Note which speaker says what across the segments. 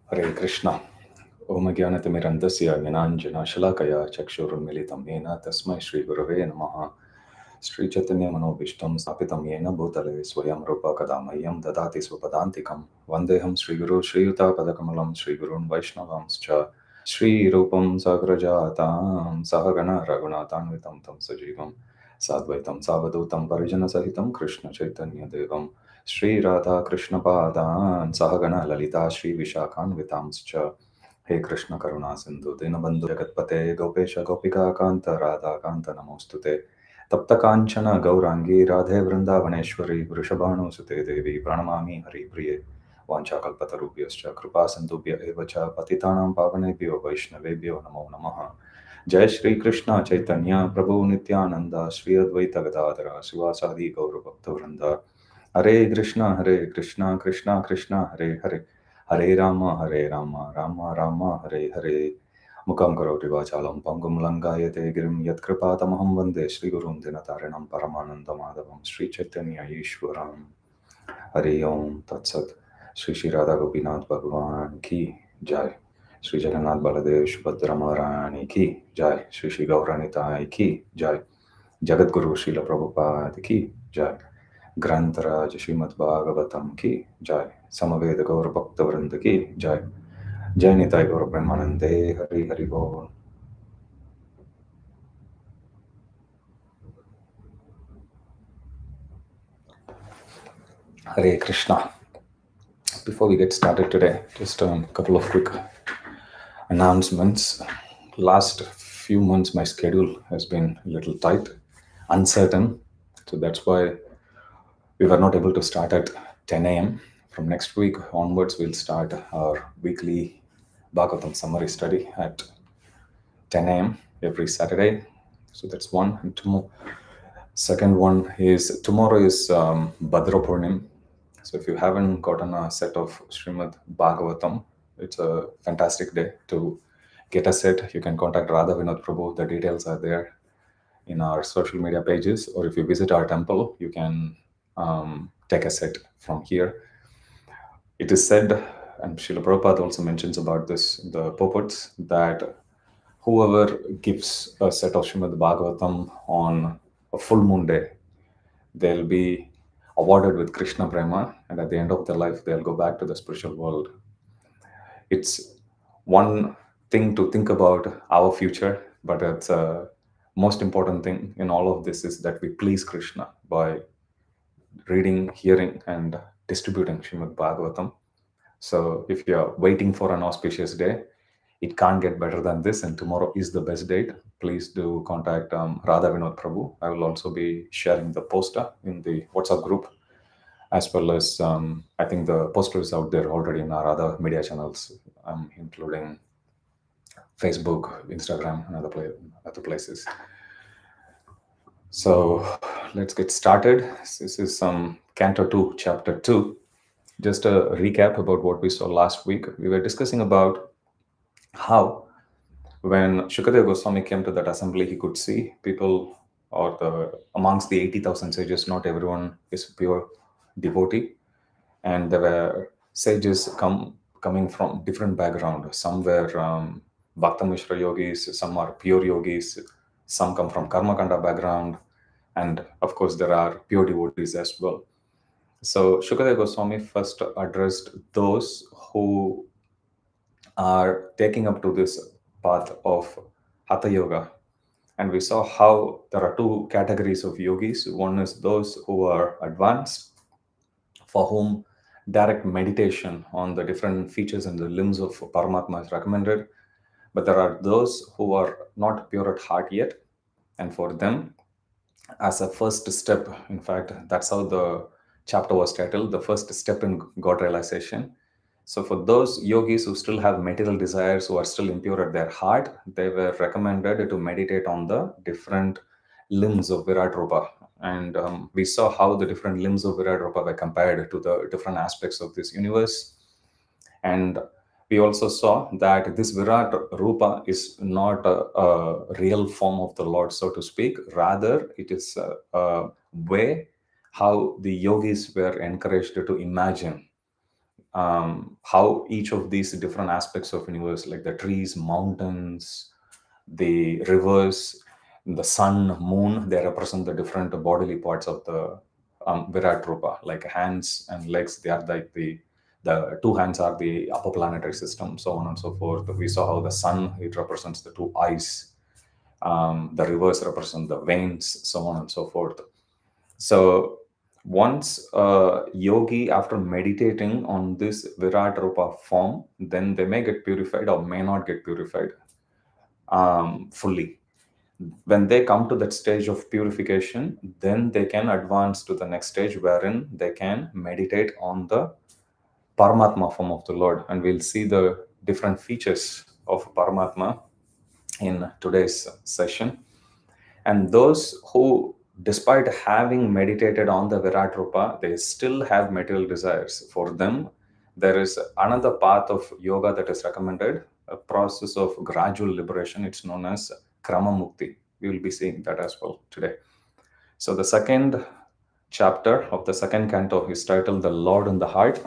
Speaker 1: Hare Krishna. Om Jnanatimirandasya Jnananjana Shalakaya Chakshurunmilitam Yena Tasmai Shri Gurave Namaha. Shri Chaitanya Manobishtam Stapitam Yena Bhutale Swayam Rupa Kadamayam Dadati Swapadantikam Vandeham Shri Guru Shri Yuta Padakamalam Shri Gurun Vaishnavamscha Shri Rupam Sagrajatam Sahagana Raghunatanvitam Tam Sajivam Sadvaitam Savadutam Parijana Sahitam Krishna Chaitanya Devam Shri Radha Krishna Padan Sahagana Lalita Shri Vishakhan Vitamscha He Krishna Karuna Sindhu Dinabandhu Jagatpate Gopesha Gopika Kanta Radha Kanta Namostute Tapta Kanchana Gaurangi Radhe Vrindavaneshwari Vrishabhanu Sute Devi Pranamami Hari Priye Vanchakalpatarubhyascha Kripa Sindhubhya Evacha Patitanam Pavanebhyo Vaishnavebhyo Namo Namaha Jai Shri Krishna Chaitanya Prabhu Nityananda Shri Advaita Gadadara Sivasadi Gaura Bhakta Vrinda Hare Krishna Krishna Krishna Hare Hare Hare Rama Rama Rama Hare Hare Mukam Karoti Vachalam Pangum Langayate Girim Yat Kripatamaham Vande Shri Gurun Dinatarinam Paramananda Madhavam Shri Chaitanya Ishwaram Hare Om Tat Sat Shri Shri Radha Gopinath Bhagwan Ki Jai Shri Jagannath Baladev Subhadra Maharani Ki Jai Shri Shri Gauranitai Ki Jai Jagat Guru Srila Prabhupada Ki Jai Grantaraj Srimad Bhagavatam Ki Jai Samaveda Gaur Bhakta Vrinda Ki Jai Jai Nitai Gaur Premanande Hari Hari Bol Hare Krishna. Before we get started today, just a couple of quick announcements. Last few months, my schedule has been a little tight, uncertain. So that's why we were not able to start at 10 a.m. From next week onwards, we'll start our weekly Bhagavatam summary study at 10 a.m. every Saturday. So that's one. And second one is tomorrow is Bhadra Purnim. So if you haven't gotten a set of Srimad Bhagavatam, it's a fantastic day to get a set. You can contact Radha Vinod Prabhu. The details are there in our social media pages, or if you visit our temple, you can take a set from here. It is said, and Srila Prabhupada also mentions about this in the purports, that whoever gives a set of Srimad Bhagavatam on a full moon day, they'll be awarded with Krishna Prema, and at the end of their life, they'll go back to the spiritual world. It's one thing to think about our future, but it's a most important thing in all of this is that we please Krishna by reading, hearing, and distributing Srimad Bhagavatam. So if you're waiting for an auspicious day, it can't get better than this, and tomorrow is the best date. Please do contact Radha Vinod Prabhu. I will also be sharing the poster in the WhatsApp group, as well as I think the poster is out there already in our other media channels, including Facebook, Instagram, and other places. So let's get started. This is Canto 2, Chapter 2. Just a recap about what we saw last week. We were discussing about how when Shukadeva Goswami came to that assembly, he could see people, or amongst the 80,000 sages, not everyone is pure devotee. And there were sages coming from different background. Some were Bhakta Mishra yogis, some are pure yogis, some come from Karmakanda background, and of course there are pure devotees as well. So Shukadeva Goswami first addressed those who are taking up to this path of Hatha Yoga. And we saw how there are two categories of yogis. One is those who are advanced, for whom direct meditation on the different features and the limbs of Paramatma is recommended. But there are those who are not pure at heart yet. And for them, as a first step, in fact, that's how the chapter was titled, The First Step in God Realization. So for those yogis who still have material desires, who are still impure at their heart, they were recommended to meditate on the different limbs of Virat Rupa. And we saw how the different limbs of Virat Rupa were compared to the different aspects of this universe. And we also saw that this Virat Rupa is not a real form of the Lord, so to speak. Rather, it is a way how the yogis were encouraged to imagine how each of these different aspects of universe, like the trees, mountains, the rivers, the sun, moon, they represent the different bodily parts of the Virat Rupa, like hands and legs. They are like the two hands are the upper planetary system, so on and so forth. We saw how the sun, it represents the two eyes. The rivers represent the veins, so on and so forth. So once a yogi, after meditating on this Virat Rupa form, then they may get purified or may not get purified fully. When they come to that stage of purification, then they can advance to the next stage wherein they can meditate on the Paramatma form of the Lord. And we'll see the different features of Paramatma in today's session. And those who, despite having meditated on the Virat Rupa, they still have material desires. For them, there is another path of yoga that is recommended, a process of gradual liberation. It's known as Krama Mukti. We will be seeing that as well today. So, the second chapter of the second canto is titled The Lord in the Heart.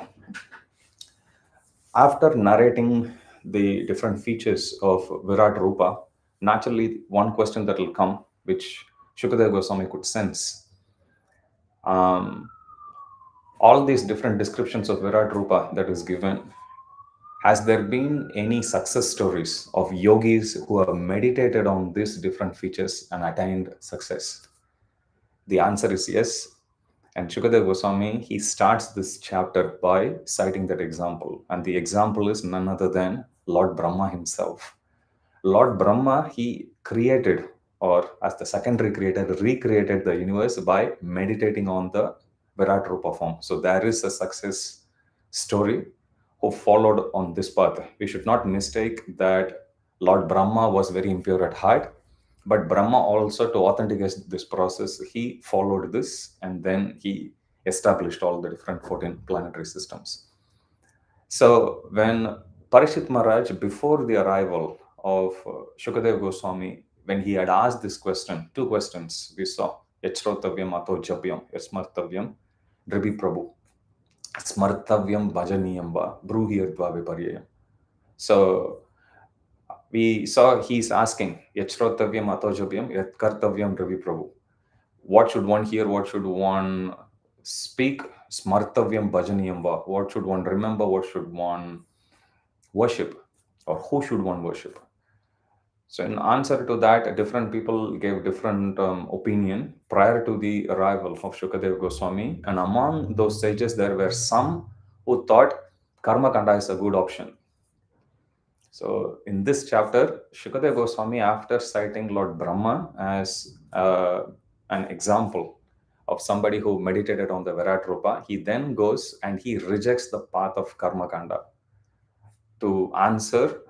Speaker 1: After narrating the different features of Virat Rupa, naturally one question that will come, which Shukadeva Goswami could sense, all these different descriptions of Virat Rupa that is given, has there been any success stories of yogis who have meditated on these different features and attained success? The answer is yes. And Shukadeva Goswami, he starts this chapter by citing that example. And the example is none other than Lord Brahma himself. Lord Brahma, he created, or as the secondary creator, recreated the universe by meditating on the Virat Rupa form. So there is a success story who followed on this path. We should not mistake that Lord Brahma was very impure at heart, but Brahma also, to authenticate this process, he followed this and then he established all the different 14 planetary systems. So when Parishit Maharaj, before the arrival of Shukadeva Goswami, when he had asked this question, two questions we saw, Yachrotavyam Ato Japyam, Yasmartavyam, Dribi Prabhu, Smartavyam Bhajaniyam Va, Bruhi Adva Viparyayam. So we saw he's asking, Yachrotavyam Ato Japyam, Yatkartavyam Dribi Prabhu. What should one hear? What should one speak? Smartavyam Bhajaniyam Va. What should one remember? What should one worship, or who should one worship? So in answer to that, different people gave different opinion prior to the arrival of Shukadeva Goswami, and among those sages there were some who thought Karma Kanda is a good option. So in this chapter, Shukadeva Goswami, after citing Lord Brahma as an example of somebody who meditated on the Virat Rupa, he then goes and he rejects the path of Karma Kanda to answer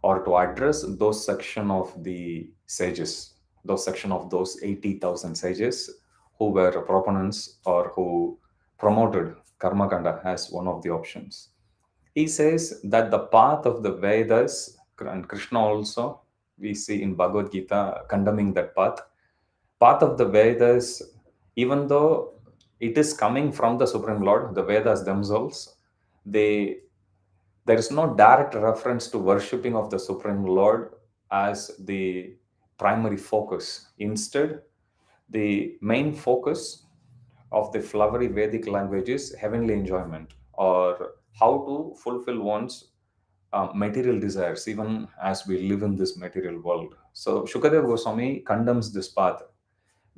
Speaker 1: or to address those section of the sages, those section of those 80,000 sages who were proponents or who promoted Karmakanda as one of the options. He says that the path of the Vedas, and Krishna also, we see in Bhagavad Gita condemning that path of the Vedas, even though it is coming from the Supreme Lord, the Vedas themselves, they there is no direct reference to worshipping of the Supreme Lord as the primary focus. Instead, the main focus of the flowery Vedic language is heavenly enjoyment, or how to fulfill one's material desires, even as we live in this material world. So Shukadeva Goswami condemns this path,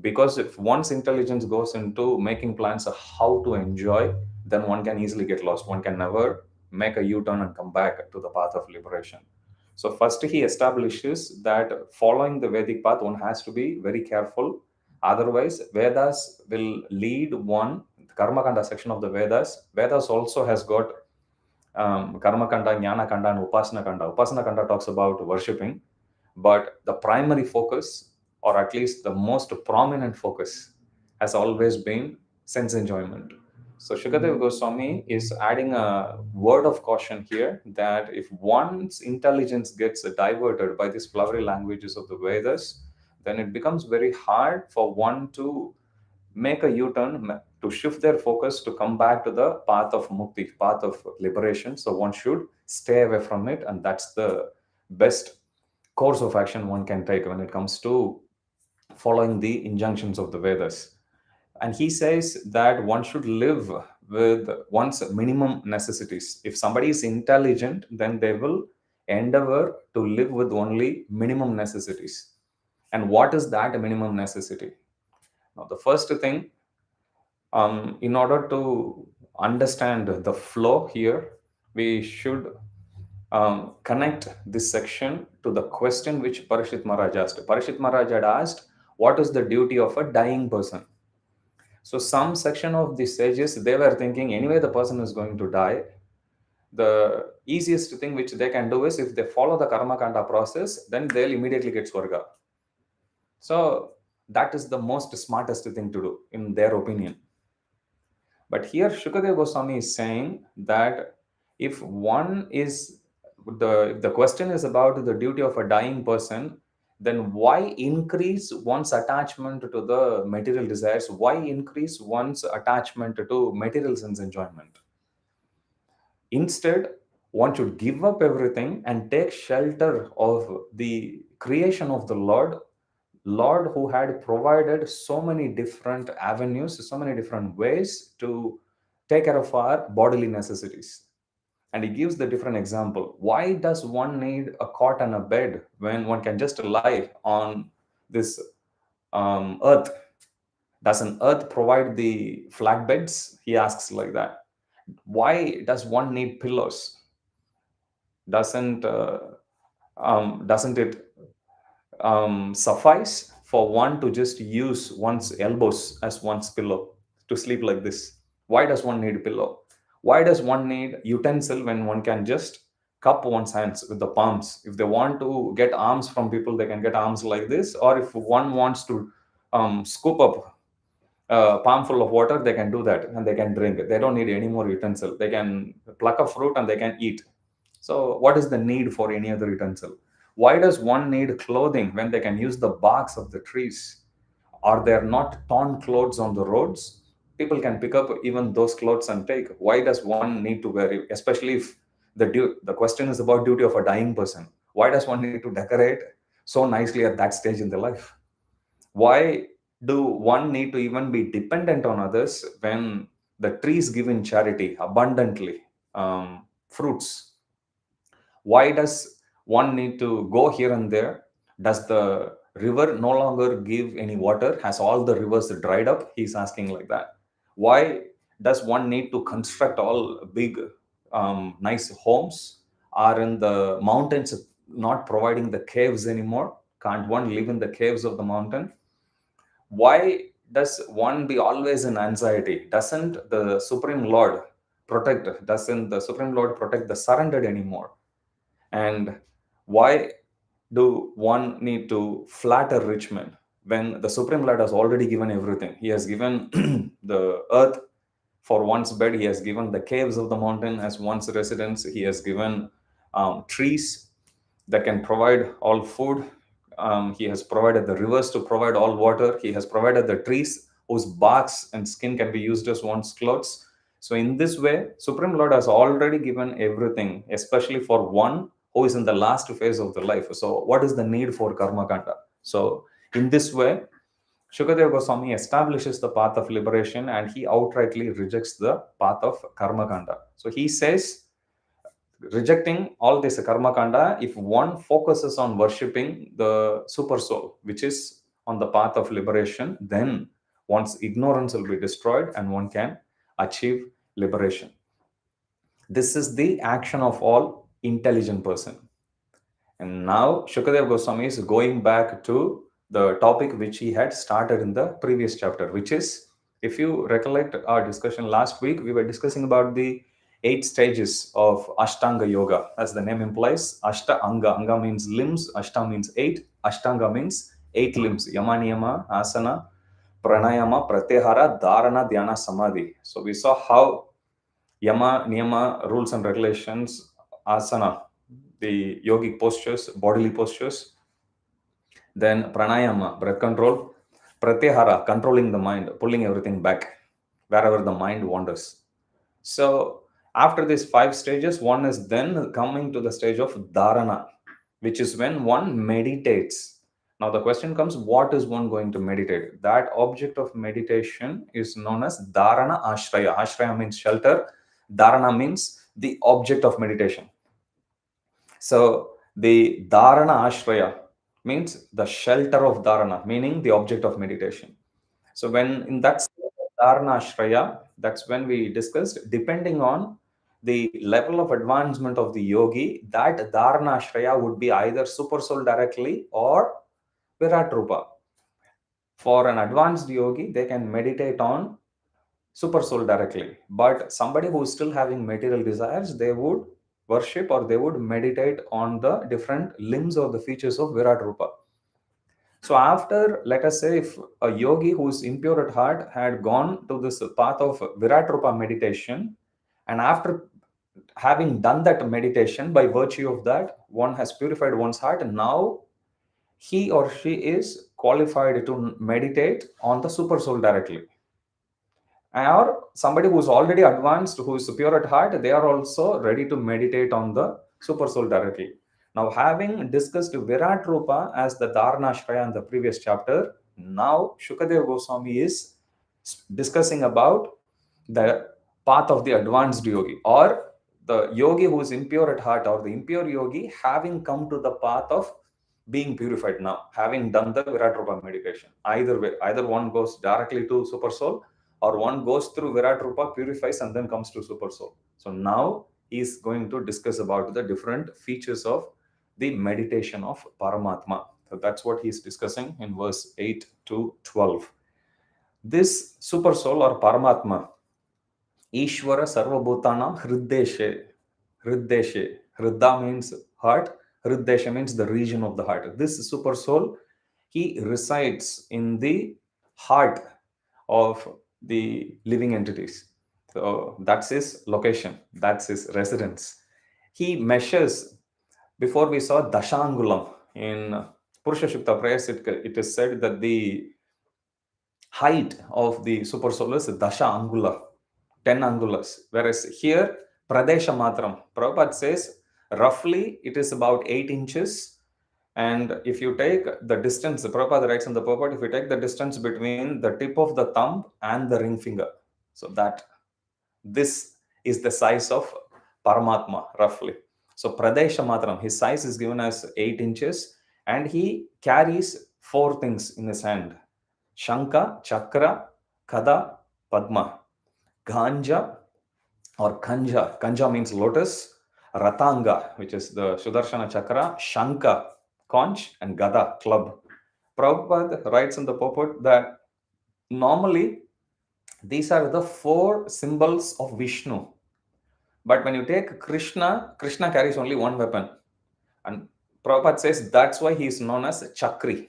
Speaker 1: because if one's intelligence goes into making plans of how to enjoy, then one can easily get lost. One can never make a U-turn and come back to the path of liberation. So first he establishes that following the Vedic path, one has to be very careful. Otherwise, Vedas will lead one, the Karma Kanda section of the Vedas also has got Karma Kanda, Jnana Kanda, and Upasana Kanda. Upasana Kanda talks about worshipping, but the primary focus, or at least the most prominent focus, has always been sense enjoyment. So Shukadeva Goswami is adding a word of caution here, that if one's intelligence gets diverted by these flowery languages of the Vedas, then it becomes very hard for one to make a U-turn, to shift their focus to come back to the path of mukti, path of liberation. So one should stay away from it, and that's the best course of action one can take when it comes to following the injunctions of the Vedas. And he says that one should live with one's minimum necessities. If somebody is intelligent, then they will endeavor to live with only minimum necessities. And what is that minimum necessity? Now, the first thing, in order to understand the flow here, we should connect this section to the question which Parishit Maharaj asked. Parishit Maharaj had asked, what is the duty of a dying person? So some section of the sages, they were thinking, anyway, the person is going to die. The easiest thing which they can do is if they follow the karma kanda process, then they'll immediately get swarga. So that is the most smartest thing to do in their opinion. But here Shukadeva Goswami is saying that if one is if the question is about the duty of a dying person, then why increase one's attachment to the material desires? Why increase one's attachment to material sense enjoyment? Instead, one should give up everything and take shelter of the creation of the Lord who had provided so many different avenues, so many different ways to take care of our bodily necessities. And he gives the different example. Why does one need a cot and a bed when one can just lie on this earth? Does an earth provide the flat beds? He asks like that. Why does one need pillows? Doesn't it suffice for one to just use one's elbows as one's pillow to sleep like this? Why does one need a pillow? Why does one need utensil when one can just cup one's hands with the palms? If they want to get arms from people, they can get arms like this. Or if one wants to scoop up a palm full of water, they can do that and they can drink. They don't need any more utensil. They can pluck a fruit and they can eat. So what is the need for any other utensil? Why does one need clothing when they can use the barks of the trees? Are there not torn clothes on the roads? People can pick up even those clothes and take. Why does one need to wear it? Especially if the question is about duty of a dying person. Why does one need to decorate so nicely at that stage in their life? Why do one need to even be dependent on others when the trees give in charity abundantly fruits? Why does one need to go here and there? Does the river no longer give any water? Has all the rivers dried up? He's asking like that. Why does one need to construct all big, nice homes? Are in the mountains not providing the caves anymore? Can't one live in the caves of the mountain? Why does one be always in anxiety? Doesn't the Supreme Lord protect the surrendered anymore? And why do one need to flatter rich men when the Supreme Lord has already given everything? He has given the earth for one's bed. He has given the caves of the mountain as one's residence. He has given trees that can provide all food. He has provided the rivers to provide all water. He has provided the trees whose barks and skin can be used as one's clothes. So in this way, Supreme Lord has already given everything, especially for one who is in the last phase of the life. So what is the need for karma kanda? So in this way, Shukadeva Goswami establishes the path of liberation and he outrightly rejects the path of karma kanda. So he says, rejecting all this karma kanda, if one focuses on worshipping the super soul, which is on the path of liberation, then one's ignorance will be destroyed and one can achieve liberation. This is the action of all intelligent person. And now Shukadeva Goswami is going back to the topic which he had started in the previous chapter, which is, if you recollect our discussion last week, we were discussing about the 8 stages of Ashtanga Yoga. As the name implies, Ashta Anga. Anga means limbs, Ashta means 8, Ashtanga means 8 limbs: Yama, Niyama, Asana, Pranayama, Pratyahara, Dharana, Dhyana, Samadhi. So we saw how Yama, Niyama, rules and regulations, Asana, the yogic postures, bodily postures, then pranayama, breath control, pratyahara, controlling the mind, pulling everything back, wherever the mind wanders. So after these 5 stages, one is then coming to the stage of dharana, which is when one meditates. Now the question comes, what is one going to meditate? That object of meditation is known as dharana ashraya. Ashraya means shelter. Dharana means the object of meditation. So the dharana ashraya means the shelter of dharana, meaning the object of meditation. So when in that dharana ashraya, that's when we discussed, depending on the level of advancement of the yogi, that dharana ashraya would be either super soul directly or virat rupa. For an advanced yogi, they can meditate on super soul directly, but somebody who is still having material desires, they would worship or they would meditate on the different limbs or the features of virat rupa. So after, let us say, if a yogi who is impure at heart had gone to this path of virat rupa meditation, and after having done that meditation, by virtue of that, one has purified one's heart, and now he or she is qualified to meditate on the super soul directly. Or somebody who's already advanced, who is pure at heart, they are also ready to meditate on the super soul directly. Now, having discussed Virat Rupa as the Dharnashraya in the previous chapter, now Shukadev Goswami is discussing about the path of the advanced yogi, or the yogi who is impure at heart, or the impure yogi having come to the path of being purified now, having done the Virat Rupa meditation. Either way, either one goes directly to super soul, or one goes through Virat Rupa, purifies, and then comes to super soul. So now he is going to discuss about the different features of the meditation of Paramatma. So that's what he is discussing in verse 8 to 12. This super soul or Paramatma, Ishvara Sarvabhutanam Hriddeshe. Hriddeshe. Hridda means heart. Hriddesha means the region of the heart. This super soul, he resides in the heart of the living entities. So that's his location. That's his residence. He measures, before we saw Dashangulam in Purusha Shukta prayers, it is said that the height of the super soul is Dasha Angula, 10 angulas. Whereas here, Pradesha Matram, Prabhupada says roughly it is about 8 inches. And if you take the distance, the Prabhupada writes in the purport, if you take the distance between the tip of the thumb and the ring finger, so that this is the size of Paramatma, roughly. So Pradesha Matram, his size is given as 8 inches, and he carries 4 things in his hand: Shanka, Chakra, Kada, Padma. Ganja or Kanja. Kanja means lotus. Ratanga, which is the Sudarshana Chakra. Shanka, conch, and Gada, club. Prabhupada writes in the purport that normally these are the 4 symbols of Vishnu. But when you take Krishna, Krishna carries only one weapon. And Prabhupada says that's why he is known as Chakri.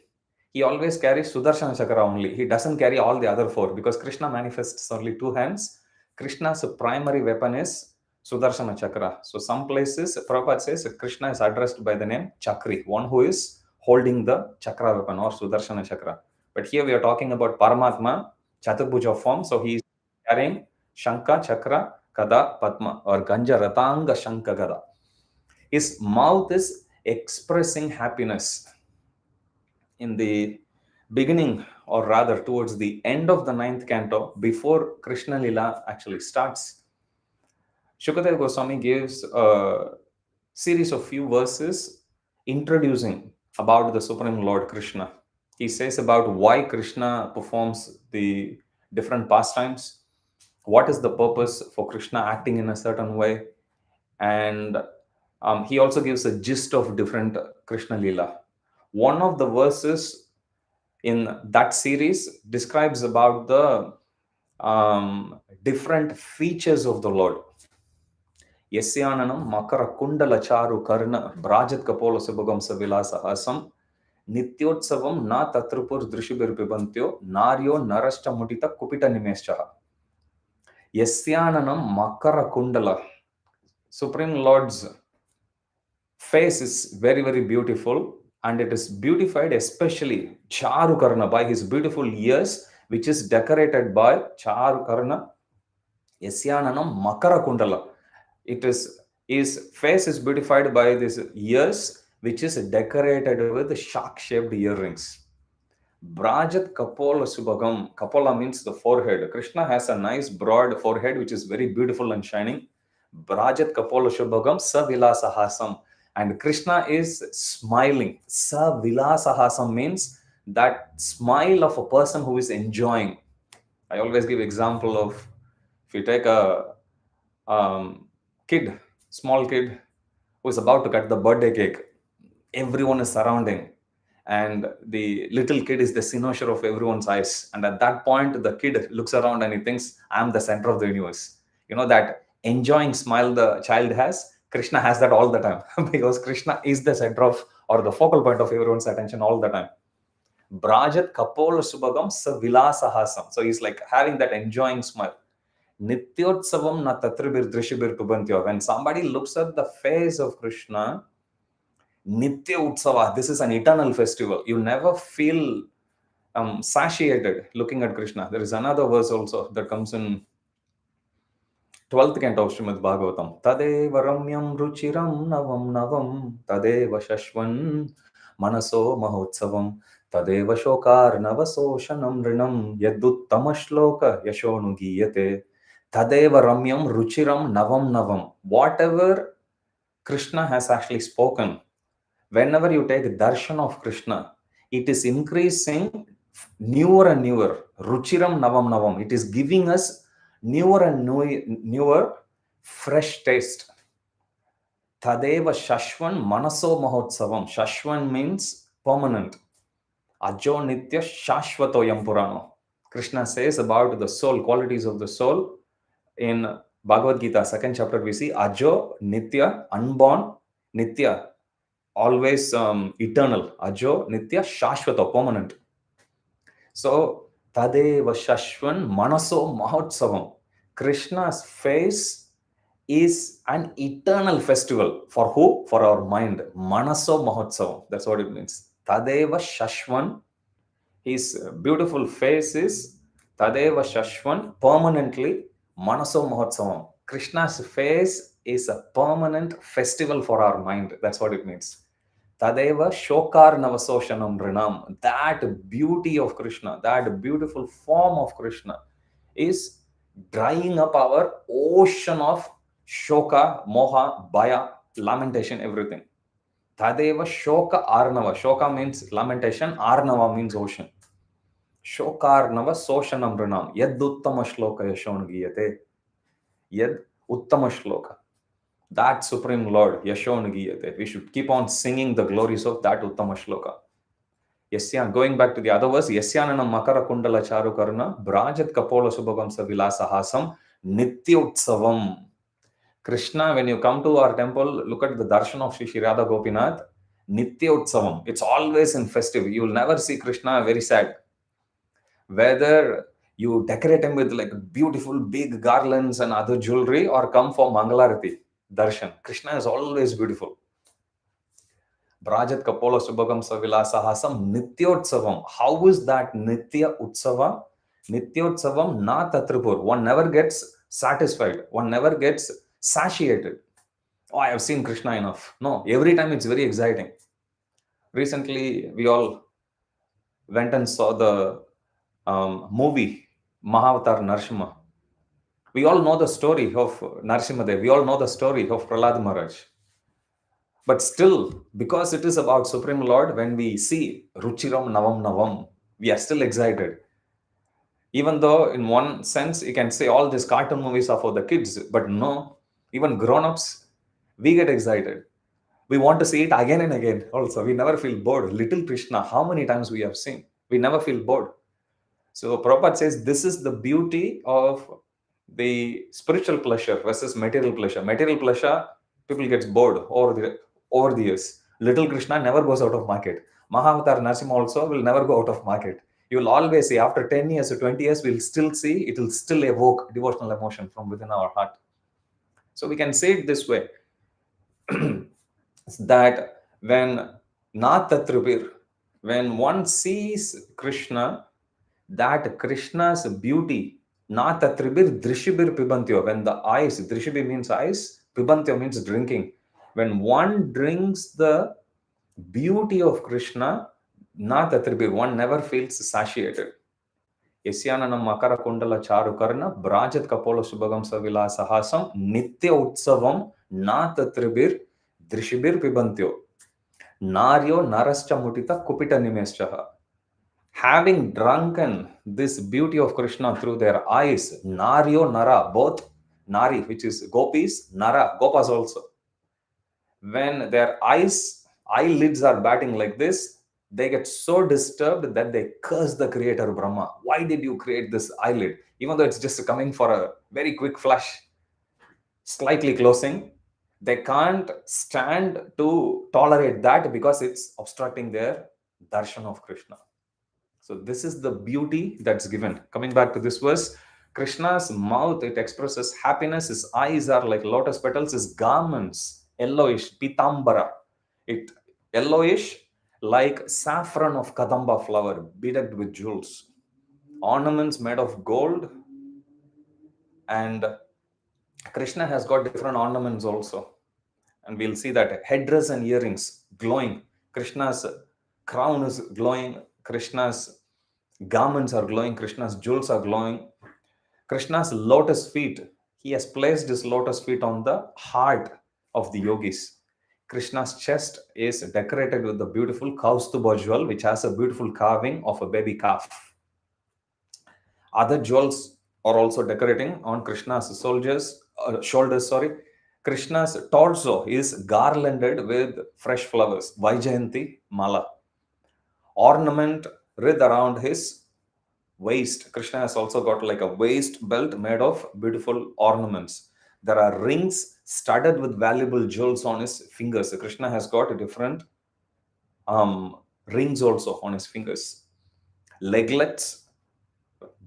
Speaker 1: He always carries Sudarshana Chakra only. He doesn't carry all the other 4 because Krishna manifests only 2 hands. Krishna's primary weapon is Sudarshana Chakra. So some places, Prabhupada says Krishna is addressed by the name Chakri, one who is holding the Chakra weapon or Sudarshana Chakra. But here we are talking about Paramatma, Chaturbhuja form. So he is carrying Shanka, Chakra, Kada, Padma, or Ganja, Ratanga, Shanka, Gada. His mouth is expressing happiness. In the beginning, or rather towards the end of the 9th canto, before Krishna Lila actually starts, Shukadev Goswami gives a series of few verses introducing about the Supreme Lord Krishna. He says about why Krishna performs the different pastimes, what is the purpose for Krishna acting in a certain way, and he also gives a gist of different Krishna Lila. One of the verses in that series describes about the different features of the Lord. Yasyananam makara kundala charu karna brajat kapola subhagam savilasa hasam nityotsavam na tatrupur drishibir pibantyo naryo narashta mudita kupita nimeschaha. Yasyananam makara kundala. Supreme Lord's face is very, very beautiful, and it is beautified especially Charu Karna by his beautiful ears, which is decorated by Charu Karna Yasyananam Makara Kundala. His face is beautified by these ears, which is decorated with shark-shaped earrings. Brajat Kapola Subhagam. Kapola means the forehead. Krishna has a nice broad forehead, which is very beautiful and shining. Brajat Kapola Subhagam Savilasahasam. And Krishna is smiling. Savilasahasam means that smile of a person who is enjoying. I always give example of, if you take a kid, small kid who is about to cut the birthday cake, everyone is surrounding, and the little kid is the cynosure of everyone's eyes. And at that point, the kid looks around and he thinks, I'm the center of the universe. You know, that enjoying smile the child has, Krishna has that all the time because Krishna is the center of, or the focal point of everyone's attention all the time. Brajat Kapola Subhagam Savilasahasam. So he's like having that enjoying smile. Nityotsavam na tatribir drishibir pubantyo. When somebody looks at the face of Krishna, Nitya Utsava, this is an eternal festival. You never feel satiated looking at Krishna. There is another verse also that comes in 12th canto of Srimad Bhagavatam. Tadeva ramyam ruchiram navam navam tadeva shashvan manaso mahotsavam tadeva shokar navasoshanam rinam yaduttama shloka yashonu giyate tadeva ramyam ruchiram navam navam. Whatever Krishna has actually spoken, whenever you take darshan of Krishna, it is increasing newer and newer. Ruchiram navam navam. It is giving us newer and newer fresh taste. Tadeva shashvan manaso mahotsavam. Shashvan means permanent. Ajo nitya shashvatoyam purano. Krishna says about the soul, qualities of the soul. In Bhagavad Gita, second chapter, we see Ajo, Nitya, unborn, Nitya, always eternal. Ajo, Nitya, Shashvata, permanent. So, Tadeva Shashvan Manaso Mahotsavam. Krishna's face is an eternal festival. For who? For our mind. Manaso Mahotsavam. That's what it means. Tadeva Shashvan. His beautiful face is Tadeva Shashvan, permanently Manaso Mahotsavam. Krishna's face is a permanent festival for our mind. That's what it means. Tadeva Shokar Navasoshanam Rinam. That beauty of Krishna, that beautiful form of Krishna is drying up our ocean of Shoka, Moha, Bhaya, lamentation, everything. Tadeva Shoka Arnava. Shoka means lamentation, Arnava means ocean. Shokarnava Soshanam Rinam. Yad Uttama Shloka Yashon Giyate. Yad Uttama Shloka. That Supreme Lord, Yashon Giyate. We should keep on singing the glories of that Uttama Shloka. Yasyan, going back to the other verse, Yasyananam Makara Kundala Charu Karna, Brajat Kapola Subhagam Savilasahasam, Nityotsavam. Krishna, when you come to our temple, look at the darshan of Shri Radha Gopinath, Nityotsavam. It's always in festive. You will never see Krishna very sad. Whether you decorate him with like beautiful big garlands and other jewelry or come for Mangalarati darshan, Krishna is always beautiful. Brajat Kapola Subhagam Savilasahasam Nityotsavam. How is that Nitya Utsava? Nityotsavam na tatripur. One never gets satisfied. One never gets satiated. Oh, I have seen Krishna enough. No, every time it's very exciting. Recently, we all went and saw the movie Mahavatar Narsimha. We all know the story of Narsimhadev. We all know the story of Prahlad Maharaj. But still, because it is about Supreme Lord, when we see Ruchiram Navam Navam, we are still excited. Even though in one sense, you can say all these cartoon movies are for the kids, but no, even grown-ups, we get excited. We want to see it again and again also. We never feel bored. Little Krishna, how many times we have seen? We never feel bored. So Prabhupada says this is the beauty of the spiritual pleasure versus material pleasure. Material pleasure, people gets bored over the years. Little Krishna never goes out of market. Mahavatar Narasimha also will never go out of market. You will always see after 10 years or 20 years, we'll still see, it will still evoke devotional emotion from within our heart. So we can say it this way, that when when one sees Krishna, that Krishna's beauty Na tatribir drishibir pibantyo. When the eyes, drishibi means eyes, pibantyo means drinking. When one drinks the beauty of Krishna, na tatribir, one never feels satiated. Yasyananam makara kundala charu karna, brajat kapola subhagam savila sahasam, nitya utsavam, na tatribir drishibir pibantyo. Naryo narascha mutita kupita nimeschaha. Having drunken this beauty of Krishna through their eyes, Naryo Nara, both Nari, which is gopis, Nara, gopas also. When their eyelids are batting like this, they get so disturbed that they curse the creator Brahma. Why did you create this eyelid? Even though it's just coming for a very quick flash, slightly closing, they can't stand to tolerate that because it's obstructing their darshan of Krishna. So this is the beauty that's given. Coming back to this verse, Krishna's mouth, it expresses happiness. His eyes are like lotus petals. His garments, yellowish, pitambara. It yellowish like saffron of kadamba flower, bedecked with jewels. Ornaments made of gold. And Krishna has got different ornaments also. And we'll see that headdress and earrings glowing. Krishna's crown is glowing. Krishna's garments are glowing. Krishna's jewels are glowing. Krishna's lotus feet, he has placed his lotus feet on the heart of the yogis. Krishna's chest is decorated with the beautiful Kaustuba jewel, which has a beautiful carving of a baby calf. Other jewels are also decorating on Krishna's shoulders. Krishna's torso is garlanded with fresh flowers, Vaijayanti Mala. Ornament wreathed around his waist. Krishna has also got like a waist belt made of beautiful ornaments. There are rings studded with valuable jewels on his fingers. Krishna has got different rings also on his fingers. Leglets,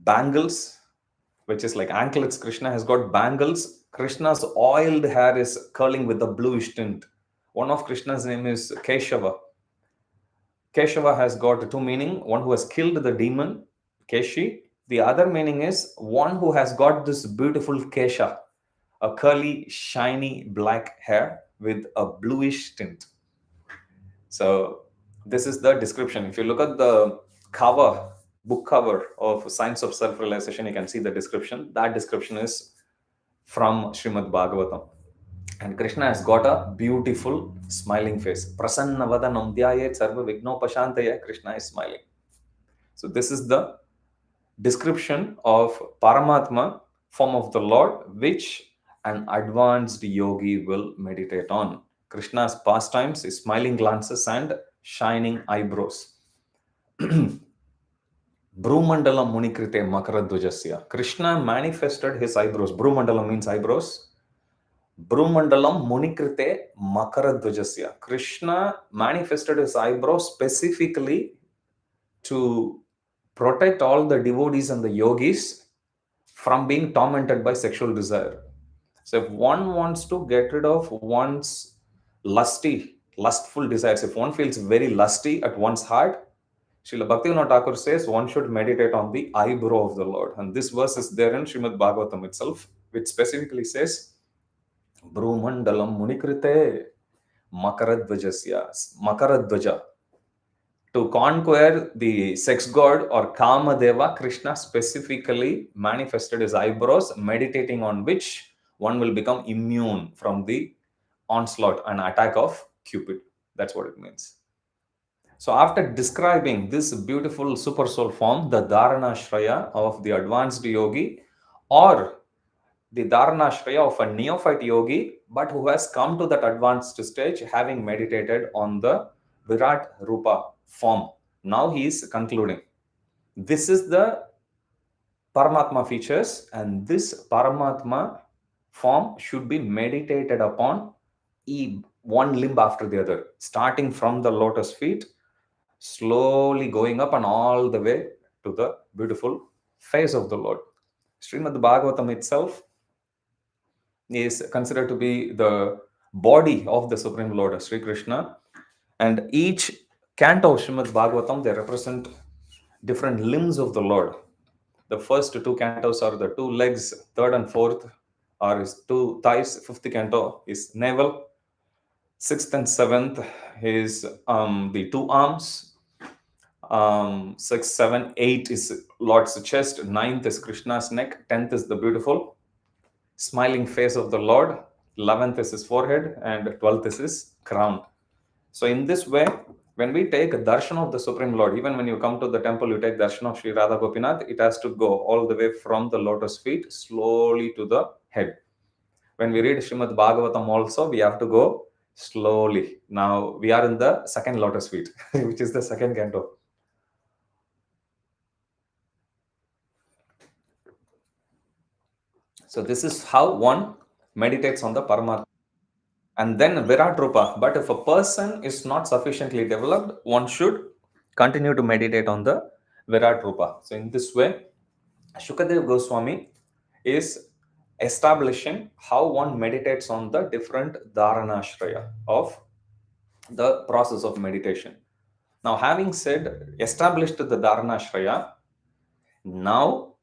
Speaker 1: bangles, which is like anklets. Krishna has got bangles. Krishna's oiled hair is curling with a bluish tint. One of Krishna's name is Keshava. Keshava has got two meaning. One who has killed the demon, Keshi. The other meaning is one who has got this beautiful Kesha, a curly, shiny black hair with a bluish tint. So this is the description. If you look at the cover, book cover of Science of Self-Realization, you can see the description. That description is from Srimad Bhagavatam. And Krishna has got a beautiful smiling face. Prasanna vadanam dhyayet sarva vignopashantaya. Krishna is smiling. So this is the description of Paramatma, form of the Lord, which an advanced yogi will meditate on. Krishna's pastimes is smiling glances and shining eyebrows. Brumandalam Munikrite Makaradvajasya. Krishna manifested his eyebrows. Brumandalam means eyebrows. Brumandalam Munikrite Makaradvajasya. Krishna manifested his eyebrows specifically to protect all the devotees and the yogis from being tormented by sexual desire. So if one wants to get rid of one's lustful desires, if one feels very lusty at one's heart, Srila Bhaktivinoda Thakur says one should meditate on the eyebrow of the Lord. And this verse is there in Srimad Bhagavatam itself, which specifically says, Brumandalam Munikrite Makaradvaja. To conquer the sex god or Kamadeva, Krishna specifically manifested his eyebrows, meditating on which one will become immune from the onslaught and attack of Cupid. That's what it means. So after describing this beautiful super soul form, the Dharanashraya of the advanced yogi, or the Dharanashraya of a neophyte yogi, but who has come to that advanced stage having meditated on the Virat Rupa form. Now he is concluding. This is the Paramatma features, and this Paramatma form should be meditated upon one limb after the other, starting from the lotus feet, slowly going up and all the way to the beautiful face of the Lord. Srimad Bhagavatam itself is considered to be the body of the Supreme Lord, Sri Krishna. And each canto of Srimad Bhagavatam, they represent different limbs of the Lord. The first two cantos are the two legs, third and fourth are his two thighs, fifth canto is navel, sixth and seventh is the two arms, 6, 7, 8 is Lord's chest, ninth is Krishna's neck, 10th is the beautiful smiling face of the Lord, 11th is his forehead, and 12th is his crown. So in this way, when we take a darshan of the Supreme Lord, even when you come to the temple, you take darshan of Sri Radha Gopinath, it has to go all the way from the lotus feet slowly to the head. When we read Srimad Bhagavatam also, we have to go slowly. Now we are in the second lotus feet, which is the second canto. So this is how one meditates on the Paramatma. And then Virat Rupa. But if a person is not sufficiently developed, one should continue to meditate on the Virat Rupa. So in this way, Shukadev Goswami is establishing how one meditates on the different Dharanashraya of the process of meditation. Now, having said, established the Dharanashraya, now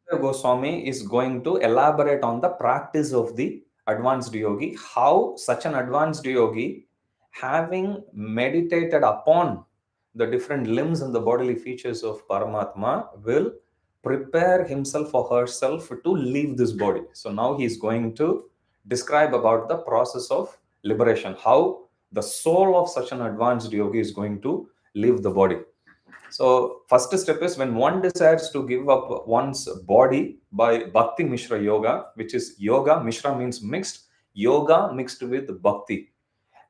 Speaker 1: Goswami is going to elaborate on the practice of the advanced yogi, how such an advanced yogi, having meditated upon the different limbs and the bodily features of Paramatma, will prepare himself or herself to leave this body. So now he is going to describe about the process of liberation, how the soul of such an advanced yogi is going to leave the body. So first step is when one decides to give up one's body by Bhakti Mishra Yoga, which is yoga, Mishra means mixed, yoga mixed with Bhakti.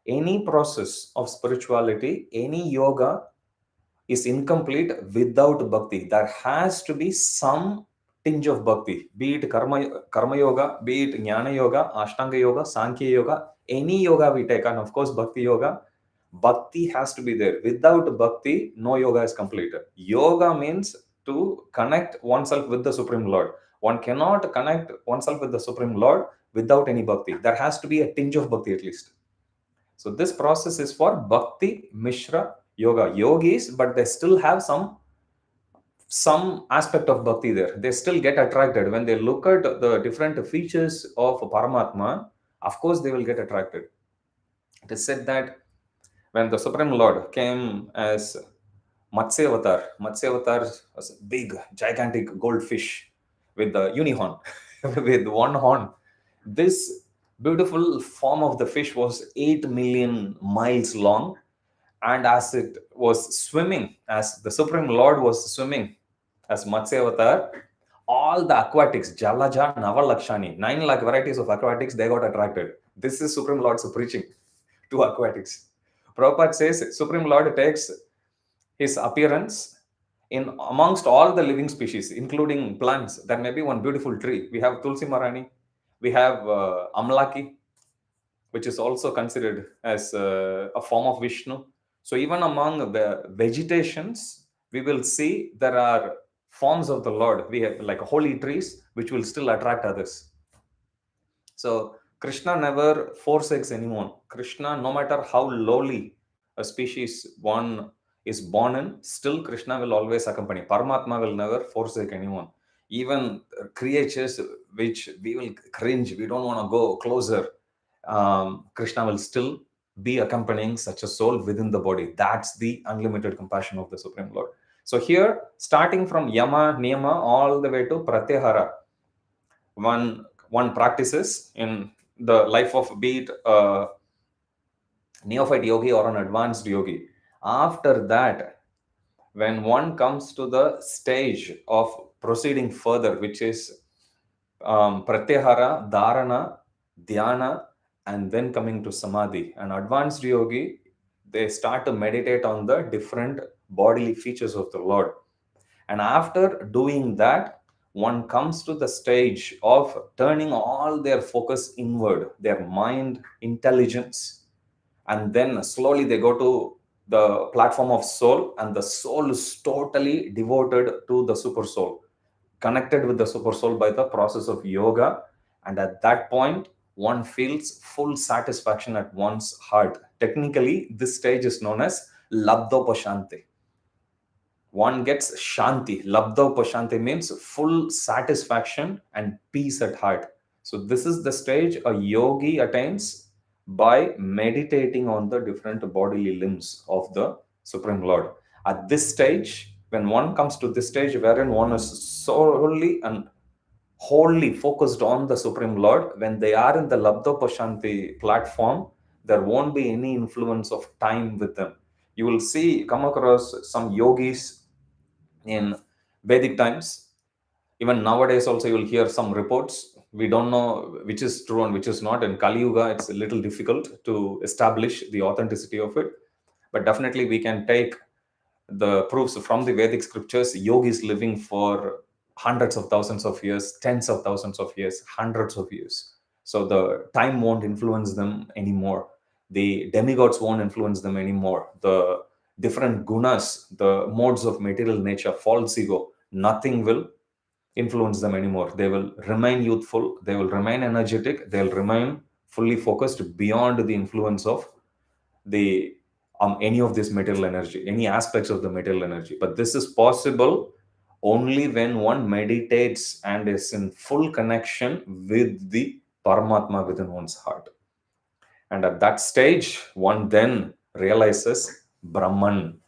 Speaker 1: Any process of spirituality, any yoga is incomplete without Bhakti. There has to be some tinge of Bhakti, be it karma yoga, be it Jnana Yoga, Ashtanga Yoga, Sankhya Yoga, any yoga we take, and of course Bhakti Yoga. Bhakti has to be there. Without bhakti, no yoga is completed. Yoga means to connect oneself with the Supreme Lord. One cannot connect oneself with the Supreme Lord without any bhakti. There has to be a tinge of bhakti at least. So this process is for Bhakti Mishra Yoga. Yogis, but they still have some aspect of bhakti there. They still get attracted. When they look at the different features of Paramatma, of course they will get attracted. It is said that when the Supreme Lord came as Matsya Avatar was a big, gigantic goldfish with the unihorn, with one horn. This beautiful form of the fish was 8 million miles long. And as it was swimming, as the Supreme Lord was swimming as Matsya Avatar, all the aquatics, Jalaja, Navalakshani, 9 lakh varieties of aquatics, they got attracted. This is Supreme Lord's preaching to aquatics. Prabhupada says Supreme Lord takes his appearance in amongst all the living species, including plants. There may be one beautiful tree. We have Tulsi Marani, we have Amlaki, which is also considered as a form of Vishnu. So even among the vegetations, we will see there are forms of the Lord. We have like holy trees, which will still attract others. So Krishna never forsakes anyone. Krishna, no matter how lowly a species one is born in, still Krishna will always accompany. Paramatma will never forsake anyone. Even creatures which we will cringe, we don't want to go closer, Krishna will still be accompanying such a soul within the body. That's the unlimited compassion of the Supreme Lord. So here, starting from Yama, Niyama, all the way to Pratyahara, one practices in the life of, be it a neophyte yogi or an advanced yogi. After that, when one comes to the stage of proceeding further, which is Pratyahara, Dharana, Dhyana, and then coming to Samadhi, an advanced yogi, they start to meditate on the different bodily features of the Lord. And after doing that, one comes to the stage of turning all their focus inward, their mind, intelligence, and then slowly they go to the platform of soul, and the soul is totally devoted to the super soul, connected with the super soul by the process of yoga. And at that point, one feels full satisfaction at one's heart. Technically, this stage is known as Labdopashanti. one gets shanti. Labdha upashanti means full satisfaction and peace at heart. So this is the stage a yogi attains by meditating on the different bodily limbs of the Supreme Lord. At this stage, when one comes to this stage wherein one is solely and wholly focused on the Supreme Lord, when they are in the Labdha platform, there won't be any influence of time with them. You will come across some yogis in Vedic times. Even nowadays, also, you will hear some reports. We don't know which is true and which is not. In Kali Yuga, it's a little difficult to establish the authenticity of it. But definitely, we can take the proofs from the Vedic scriptures. Yogis living for hundreds of thousands of years, tens of thousands of years, hundreds of years. So the time won't influence them anymore. The demigods won't influence them anymore. The different gunas, the modes of material nature, false ego, nothing will influence them anymore. They will remain youthful, they will remain energetic, they'll remain fully focused beyond the influence of the any of this material energy, any aspects of the material energy. But this is possible only when one meditates and is in full connection with the Paramatma within one's heart. And at that stage, one then realizes Brahman,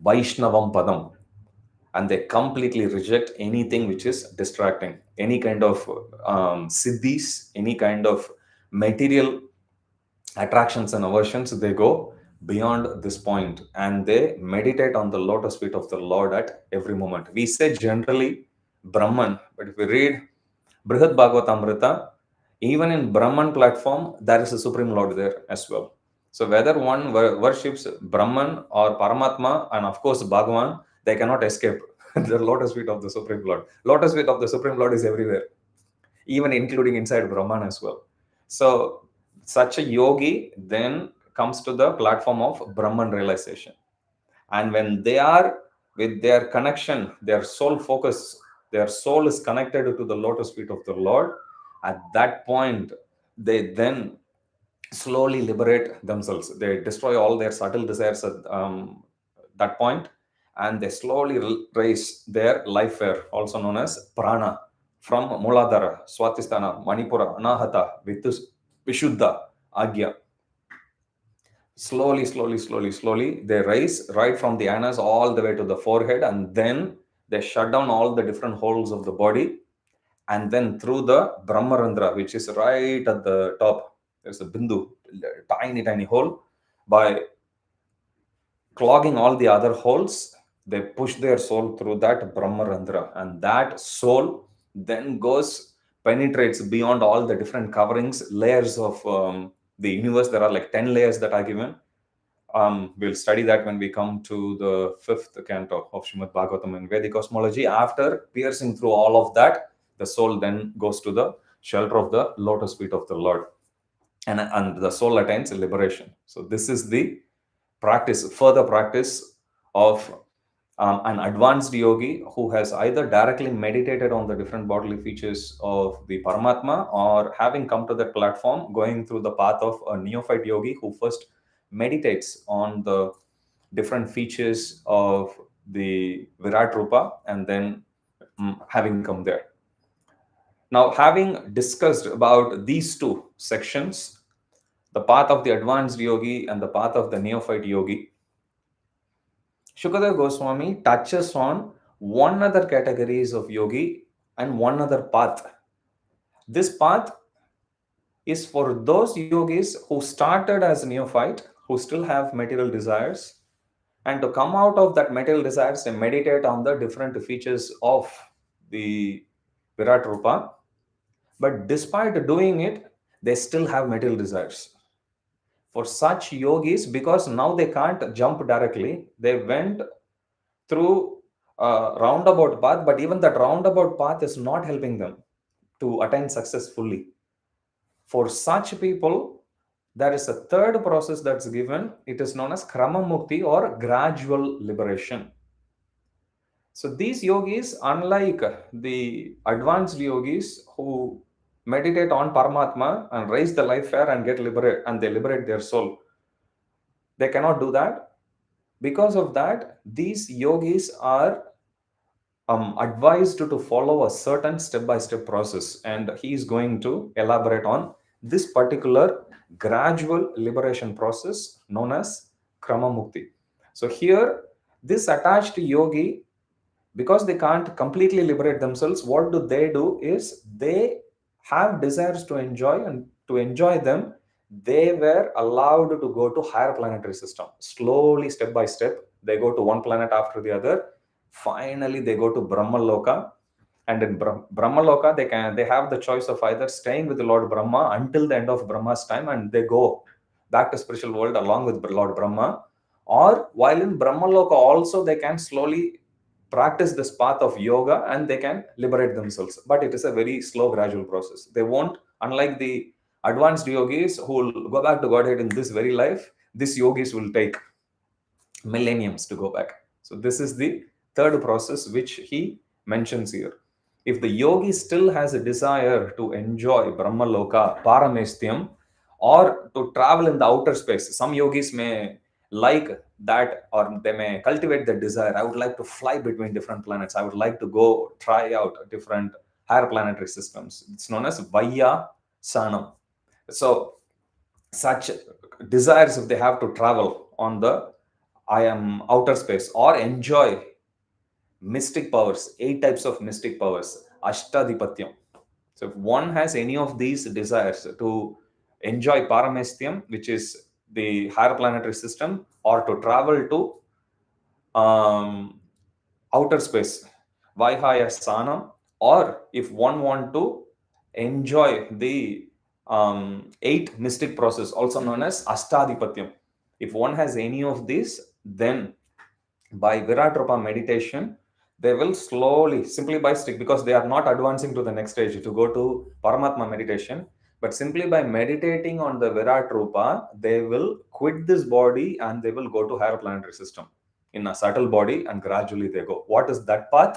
Speaker 1: Vaishnavam Padam, and they completely reject anything which is distracting, any kind of siddhis, any kind of material attractions and aversions. They go beyond this point and they meditate on the lotus feet of the Lord at every moment. We say generally Brahman, but if we read Brihad Bhagavatamrita, even in Brahman platform, there is a Supreme Lord there as well. So whether one worships Brahman or Paramatma, and of course Bhagavan, they cannot escape the lotus feet of the Supreme Lord. Lotus feet of the Supreme Lord is everywhere, even including inside Brahman as well. So such a yogi then comes to the platform of Brahman realization. And when they are with their connection, their soul focus, their soul is connected to the lotus feet of the Lord, at that point, they then slowly liberate themselves. They destroy all their subtle desires at that point, and they slowly raise their life air, also known as prana, from Muladhara, Swatisthana, Manipura, Anahata, Vishuddha, Agya. Slowly, they rise right from the anus all the way to the forehead, and then they shut down all the different holes of the body. And then through the Brahmarandra, which is right at the top, there's a bindu, tiny hole. By clogging all the other holes, they push their soul through that Brahmarandra, and that soul then penetrates beyond all the different coverings, layers of the universe. There are like 10 layers that are given. We'll study that when we come to the 5th canto of Srimad Bhagavatam in Vedic cosmology. After piercing through all of that, the soul then goes to the shelter of the lotus feet of the Lord, and the soul attains liberation. So this is the further practice of an advanced yogi who has either directly meditated on the different bodily features of the Paramatma, or having come to that platform, going through the path of a neophyte yogi who first meditates on the different features of the Virat Rupa and then having come there. Now, having discussed about these two sections, the path of the advanced yogi and the path of the neophyte yogi, Shukadeva Goswami touches on one other categories of yogi and one other path. This path is for those yogis who started as neophyte, who still have material desires, and to come out of that material desires and meditate on the different features of the Virat Rupa. But despite doing it, they still have material desires. For such yogis, because now they can't jump directly, they went through a roundabout path, but even that roundabout path is not helping them to attain success fully. For such people, there is a third process that's given. It is known as Krama Mukti, or gradual liberation. So these yogis, unlike the advanced yogis who meditate on Paramatma and raise the life air and get liberate, and they liberate their soul, they cannot do that. Because of that, these yogis are advised to follow a certain step-by-step process, and he is going to elaborate on this particular gradual liberation process known as Krama Mukti. So here, this attached yogi, because they can't completely liberate themselves, what do is they have desires to enjoy, and to enjoy them they were allowed to go to higher planetary system. Slowly, step by step, they go to one planet after the other. Finally they go to Brahma Loka, and in Brahma Loka they have the choice of either staying with the Lord Brahma until the end of Brahma's time and they go back to spiritual world along with Lord Brahma, or while in Brahma Loka also they can slowly practice this path of yoga and they can liberate themselves. But it is a very slow gradual process. They won't, unlike the advanced yogis who will go back to Godhead in this very life, these yogis will take millenniums to go back. So this is the third process which he mentions here. If the yogi still has a desire to enjoy Brahmaloka, Paramesthyam, or to travel in the outer space, some yogis may like that, or they may cultivate the desire. I would like to fly between different planets. I would like to go try out different higher planetary systems. It's known as Vaya Sanam. So such desires, if they have to travel on the outer space or enjoy mystic powers, 8 types of mystic powers, Ashtadipatyam. So if one has any of these desires to enjoy Paramesthyam, which is the higher planetary system, or to travel to outer space, Vaihaya Sana, or if one want to enjoy the 8 mystic process, also known as Ashtadipatyam, if one has any of these, then by Virat Rupa meditation, they will slowly, simply by stick, because they are not advancing to the next stage to go to Paramatma meditation, but simply by meditating on the Virat Rupa, they will quit this body and they will go to higher planetary system in a subtle body, and gradually they go. What is that path?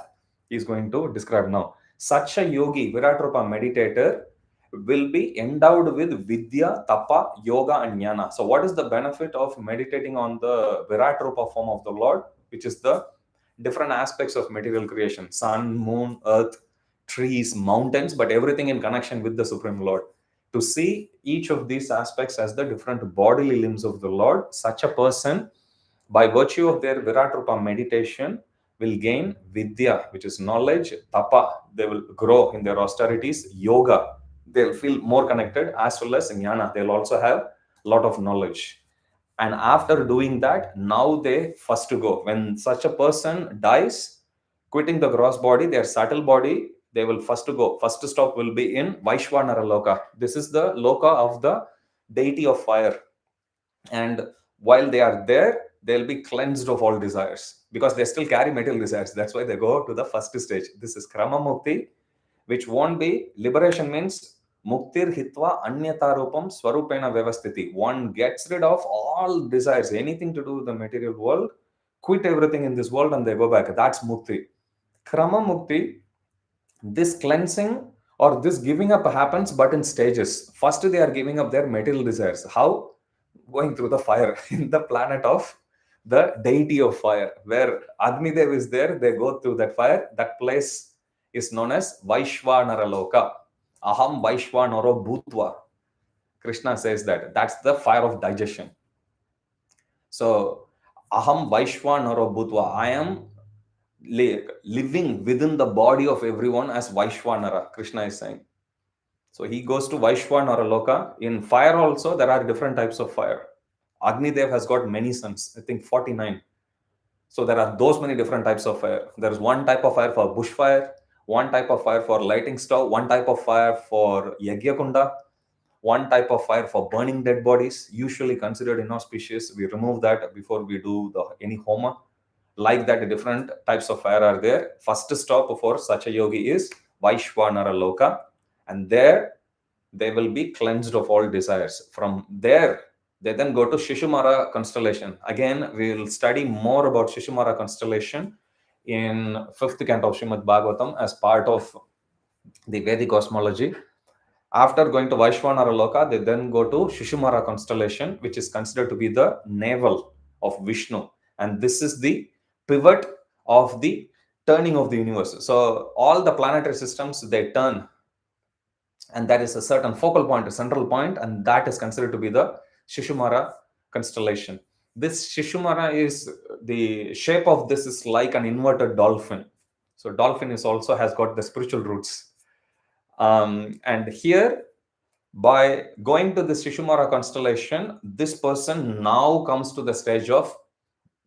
Speaker 1: He is going to describe now. Such a yogi, Virat Rupa meditator, will be endowed with Vidya, Tapa, Yoga, and Jnana. So, what is the benefit of meditating on the Virat Rupa form of the Lord, which is the different aspects of material creation: sun, moon, earth, trees, mountains, but everything in connection with the Supreme Lord? To see each of these aspects as the different bodily limbs of the Lord, such a person, by virtue of their Virat Rupa meditation, will gain Vidya, which is knowledge, Tapa, they will grow in their austerities, Yoga, they'll feel more connected, as well as Jnana, they'll also have a lot of knowledge. And after doing that, now they first to go. When such a person dies, quitting the gross body, their subtle body, they will first to go. First stop will be in Vaishwanara Loka. This is the Loka of the deity of fire. And while they are there, they'll be cleansed of all desires because they still carry material desires. That's why they go to the first stage. This is Krama Mukti, which won't be liberation. Means Muktir Hitva Anyatarupam Swarupena Vyavasthiti. One gets rid of all desires, anything to do with the material world, quit everything in this world and they go back. That's Mukti. Krama Mukti, this cleansing or this giving up happens, but in stages. First, they are giving up their material desires. How? Going through the fire in the planet of the deity of fire, where Agni Dev is there, they go through that fire. That place is known as Vaishwanara Loka. Aham Vaishwanaro Bhutva. Krishna says that. That's the fire of digestion. So, Aham Vaishwanaro Bhutva. I am living within the body of everyone as Vaishwanara, Krishna is saying. So he goes to Vaishwanara Loka. In fire also, there are different types of fire. Agni Dev has got many sons, I think 49. So there are those many different types of fire. There is one type of fire for bushfire, one type of fire for lighting stove, one type of fire for Yagyakunda, one type of fire for burning dead bodies, usually considered inauspicious. We remove that before we do any homa. Like that, different types of fire are there. First stop for such a yogi is Vaishwanara Loka, and there they will be cleansed of all desires. From there, they then go to Shishumara constellation. Again, we will study more about Shishumara constellation in 5th canto of Srimad Bhagavatam as part of the Vedic cosmology. After going to Vaishwanara Loka, they then go to Shishumara constellation, which is considered to be the navel of Vishnu. And this is the pivot of the turning of the universe. So all the planetary systems, they turn, and there is a certain focal point, a central point, and that is considered to be the Shishumara constellation. This Shishumara is, the shape of this is like an inverted dolphin. So dolphin is also has got the spiritual roots. And here, by going to the Shishumara constellation, this person now comes to the stage of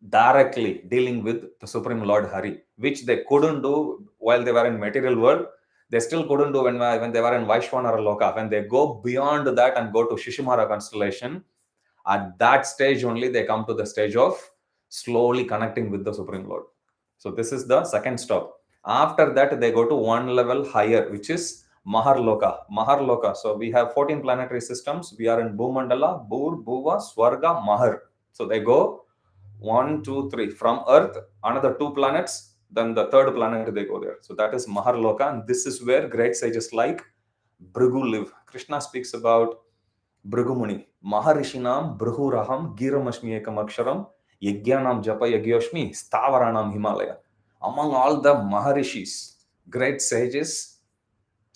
Speaker 1: directly dealing with the Supreme Lord Hari, which they couldn't do while they were in material world. They still couldn't do when they were in Vaishwanara Loka. When they go beyond that and go to Shishumara constellation, at that stage only they come to the stage of slowly connecting with the Supreme Lord. So this is the second stop. After that, they go to one level higher, which is Maharloka. Maharloka. So we have 14 planetary systems. We are in Bhumandala, Bhur, Bhuva, Swarga, Mahar. So they go 1, 2, 3 from Earth, another 2 planets, then the third planet they go there. So that is Maharloka, and this is where great sages like Bhrigu live. Krishna speaks about Bhrigumuni, Maharishinam, Bhrihuraham, Giramashmi Ekam Aksharam, Yagyanam Japa Yagyoshmi, Stavaranam Himalaya. Among all the Maharishis, great sages,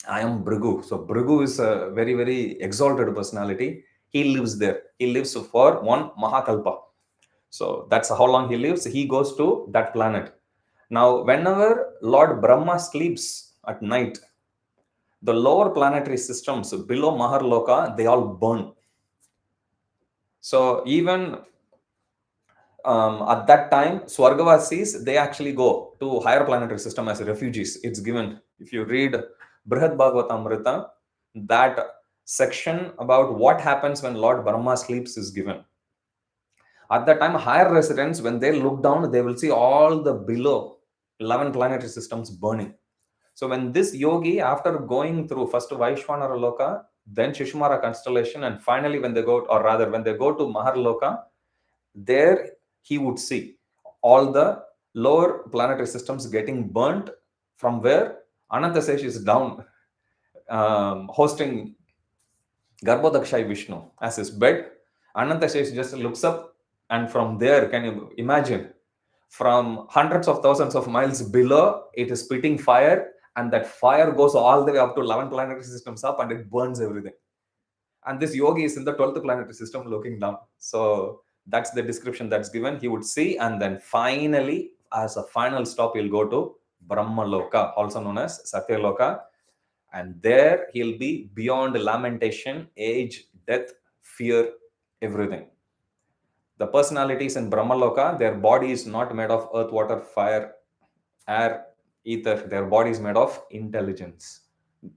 Speaker 1: I am Bhrigu. So Bhrigu is a very, very exalted personality. He lives there. He lives for one Mahakalpa. So that's how long he lives. He goes to that planet. Now, whenever Lord Brahma sleeps at night, the lower planetary systems below Maharloka, they all burn. So even at that time, Swargavasis, they actually go to higher planetary system as refugees. It's given. If you read Srimad Bhagavatam, that section about what happens when Lord Brahma sleeps is given. At that time, higher residents, when they look down, they will see all the below 11 planetary systems burning. So when this yogi, after going through first Vaishwanara Loka, then Shishumara constellation, and finally when they go, or rather when they go to Maharloka, there he would see all the lower planetary systems getting burnt, from where Anantasesh is down, hosting Garbhodakshai Vishnu as his bed. Anantasesh just looks up, and from there, can you imagine? From hundreds of thousands of miles below, it is spitting fire, and that fire goes all the way up to 11 planetary systems up, and it burns everything. And this yogi is in the 12th planetary system looking down. So that's the description that's given. He would see, and then finally, as a final stop, he'll go to Brahma Loka, also known as Satya Loka. And there he'll be beyond lamentation, age, death, fear, everything. The personalities in Brahmaloka, their body is not made of earth, water, fire, air, ether. Their body is made of intelligence.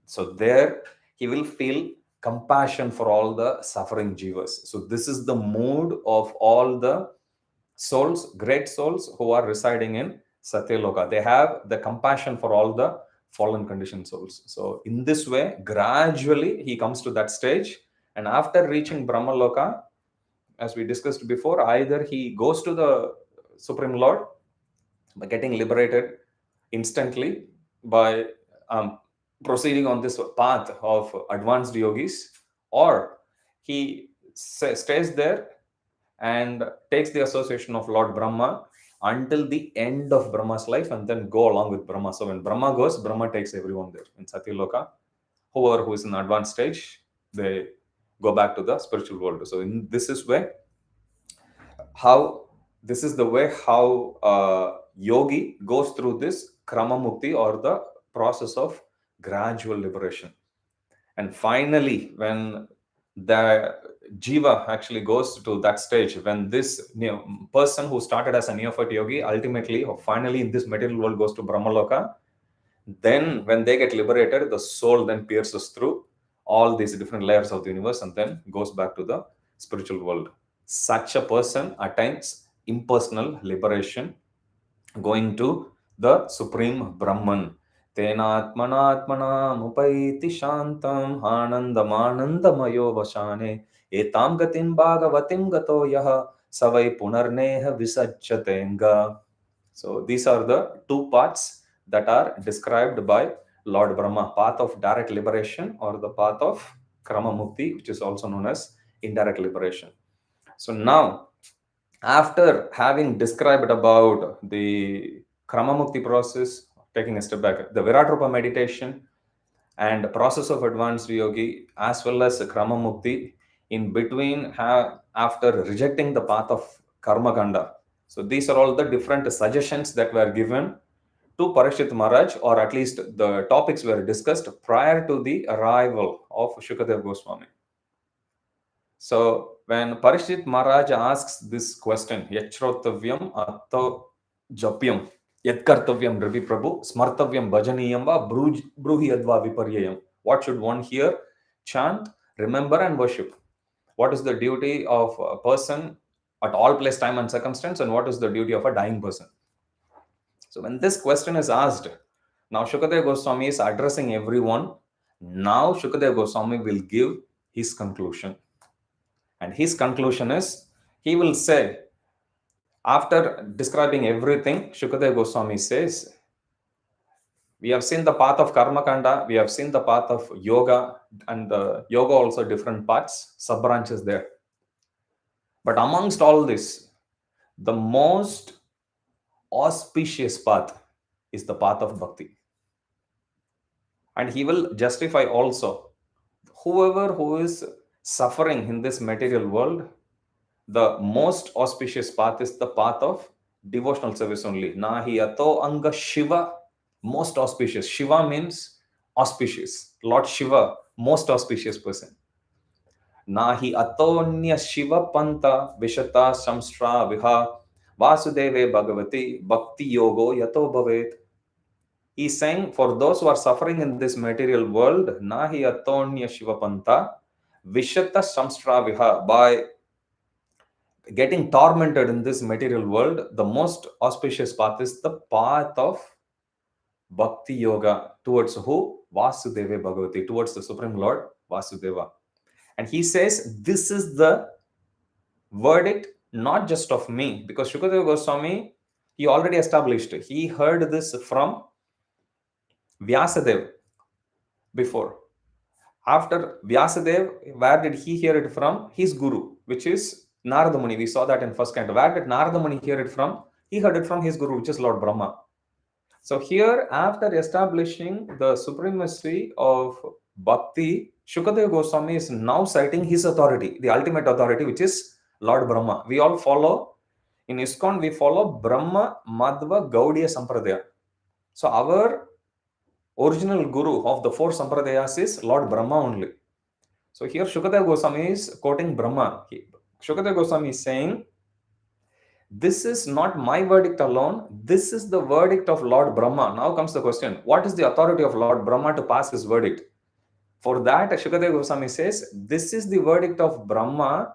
Speaker 1: So there he will feel compassion for all the suffering jivas. So this is the mood of all the souls, great souls who are residing in Satyaloka. They have the compassion for all the fallen conditioned souls. So in this way, gradually he comes to that stage. And after reaching Brahmaloka, as we discussed before, either he goes to the Supreme Lord by getting liberated instantly by proceeding on this path of advanced yogis, or he stays there and takes the association of Lord Brahma until the end of Brahma's life, and then go along with Brahma. So when Brahma goes, Brahma takes everyone there in Satyaloka. Whoever who is in advanced stage, they go back to the spiritual world. So this is the way how yogi goes through this krama mukti, or the process of gradual liberation. And finally, when the jiva actually goes to that stage, when this person who started as a neophyte yogi ultimately or finally in this material world goes to Brahmaloka, then when they get liberated, the soul then pierces through all these different layers of the universe and then goes back to the spiritual world. Such a person attains impersonal liberation, going to the Supreme Brahman. Tenatmanatmana mupaiti shantam anandamayo vashane etam gatim bhagavatim gato yaha savai punarneha visajjatenga. So these are the two paths that are described by Lord Brahma: path of direct liberation, or the path of Krama Mukti, which is also known as indirect liberation. So now, After having described about the Kramamukti process, taking a step back, the Viratrupa meditation and process of advanced yogi, as well as Kramamukti, in between, after rejecting the path of Karmakanda. So these are all the different suggestions that were given to Parikshit Maharaj, or at least the topics were discussed prior to the arrival of Shukadev Goswami. So when Parikshit Maharaj asks this question, Yachrotavyam Atto Japyam, Yatkartavyam Ravi Prabhu, Smartavyam Bhajaniyam Va Bruhi Adva Viparyayam. What should one hear, chant, remember, and worship? What is the duty of a person at all place, time, and circumstance, and what is the duty of a dying person? So when this question is asked, now Shukadev Goswami is addressing everyone. Now Shukadev Goswami will give his conclusion. And his conclusion is, he will say, after describing everything, Shukadev Goswami says, we have seen the path of Karmakanda, we have seen the path of yoga, and the yoga also different parts, sub branches there. But amongst all this, the most auspicious path is the path of bhakti. And he will justify also, whoever who is suffering in this material world, the most auspicious path is the path of devotional service only. Nahi ato anga Shiva, most auspicious. Shiva means auspicious. Lord Shiva, most auspicious person. Nahi atonya Shiva panta vishata samstra viha vasudeve bhagavati bhakti yogo yato bhavet. He's saying, for those who are suffering in this material world, nahi atonya Shiva panta vishata samstra viha, by getting tormented in this material world, the most auspicious path is the path of bhakti yoga towards who? Vasudeva Bhagavati, towards the Supreme Lord Vasudeva. And he says, this is the verdict not just of me, because Shukadeva Goswami, he already established, he heard this from Vyasadeva before. After Vyasadeva, where did he hear it from? His guru, which is Narada Muni. We saw that in first canto. Where did Narada Muni hear it from? He heard it from his guru, which is Lord Brahma. So here, after establishing the supremacy of bhakti, Shukadeva Goswami is now citing his authority, the ultimate authority, which is Lord Brahma. We all follow, in ISKCON, we follow Brahma Madhva Gaudiya Sampradaya. So our original guru of the four Sampradayas is Lord Brahma only. So here Shukadeva Goswami is quoting Brahma. Shukadeva Goswami is saying, this is not my verdict alone. This is the verdict of Lord Brahma. Now comes the question, what is the authority of Lord Brahma to pass his verdict? For that, Shukadeva Goswami says, this is the verdict of Brahma,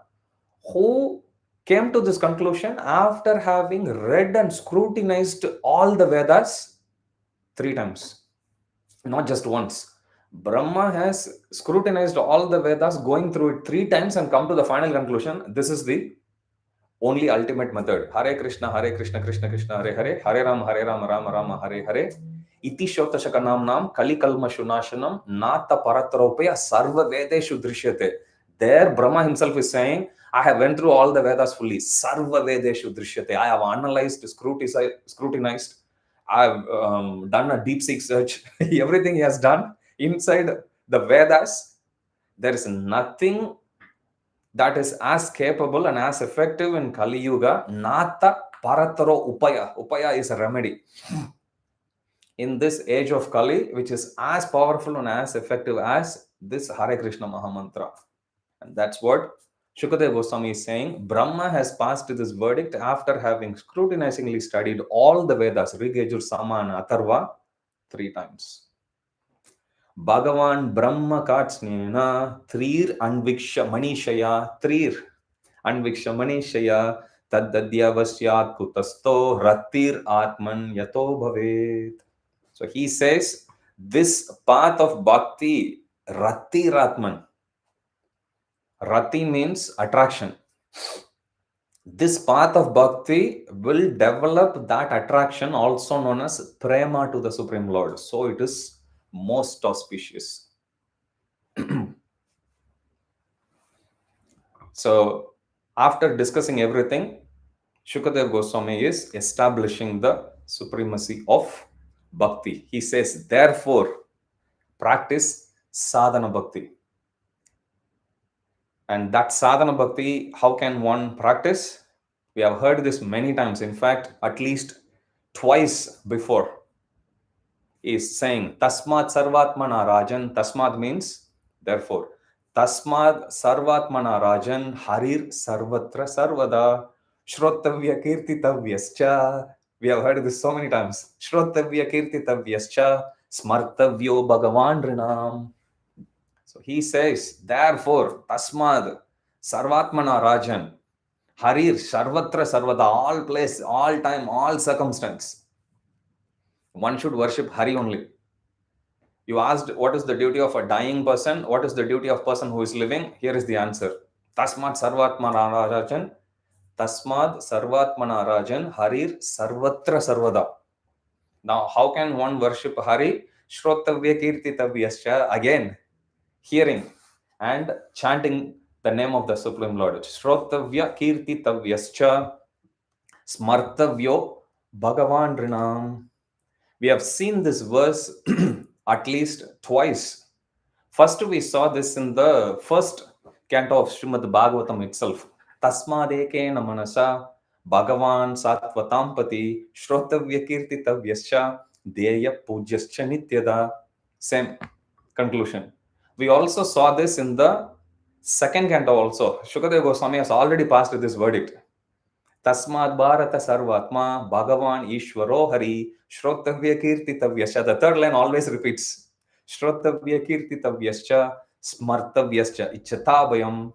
Speaker 1: who came to this conclusion after having read and scrutinized all the Vedas 3 times, not just once. Brahma has scrutinized all the Vedas, going through it 3 times, and come to the final conclusion, this is the only ultimate method. Hare Krishna, Krishna Krishna, Hare Hare, Hare Rama, Rama Rama, Hare Hare. Iti Shotashakanam Nam, Kali Kalma Shunashanam, Nata Paratropaya, Sarva Vedeshu Drishyate. There, Brahma himself is saying, I have went through all the Vedas fully. Sarva Vedeshu Drishyate. I have analyzed, scrutinized. I have done a deep seek search. Everything he has done inside the Vedas, there is nothing that is as capable and as effective in Kali Yuga. Nata Parataro Upaya. Upaya is a remedy in this age of Kali, which is as powerful and as effective as this Hare Krishna Mahamantra. And that's what Shukadeva Goswami is saying. Brahma has passed this verdict after having scrutinizingly studied all the Vedas, Rig, Yajur, Sama and Atharva 3 times. Bhagavan Brahma Katsnena Trir Anviksha Manishaya Trir Anviksha Manishaya Taddadyavasyat Kutasto Ratir Atman Yato Bhavet. So he says, this path of bhakti, Ratir Atman. Rati means attraction. This path of bhakti will develop that attraction, also known as prema to the Supreme Lord. So it is most auspicious. So after discussing everything, Shukadev Goswami is establishing the supremacy of bhakti. He says, therefore, practice sadhana bhakti. And that sadhana bhakti, how can one practice? We have heard this many times. In fact, at least twice before, is saying Tasmad Sarvatmana Rajan. Tasmad means therefore. Tasmad Sarvatmana Rajan Harir Sarvatra Sarvada Shrotavya Kirtitavyascha. We have heard this so many times. Shrotavya Kirtitavyascha Smartavyo Bhagavan Rinam. So he says, therefore, Tasmad Sarvatmana Rajan Harir Sarvatra Sarvada, all place, all time, all circumstance. One should worship Hari only. You asked what is the duty of a dying person, what is the duty of person who is living? Here is the answer. Tasmad Sarvatmana Rajan, Tasmad Sarvatmana Rajan, Harir Sarvatra Sarvada. Now, how can one worship Hari? Shrotavya Kirtitavyascha, again, hearing and chanting the name of the Supreme Lord. Shrotavya Kirtitavyascha, Smartavyo Bhagavan Rinam. We have seen this verse at least twice. First, we saw this in the first canto of Srimad Bhagavatam itself. Tasmadekena manasa Bhagavan Satvatampati Shrotavya Kirtitavyascha Deya Pujaschya Nityada. Same conclusion. We also saw this in the second canto also. Shukadeva Goswami has already passed this verdict. Tasmad Bharata Sarvatma Bhagavan Ishwaro Hari Shrotavya Kirtitavyascha. The third line always repeats. Shrotavya Kirtitavyascha Smartavyascha Ichatabayam.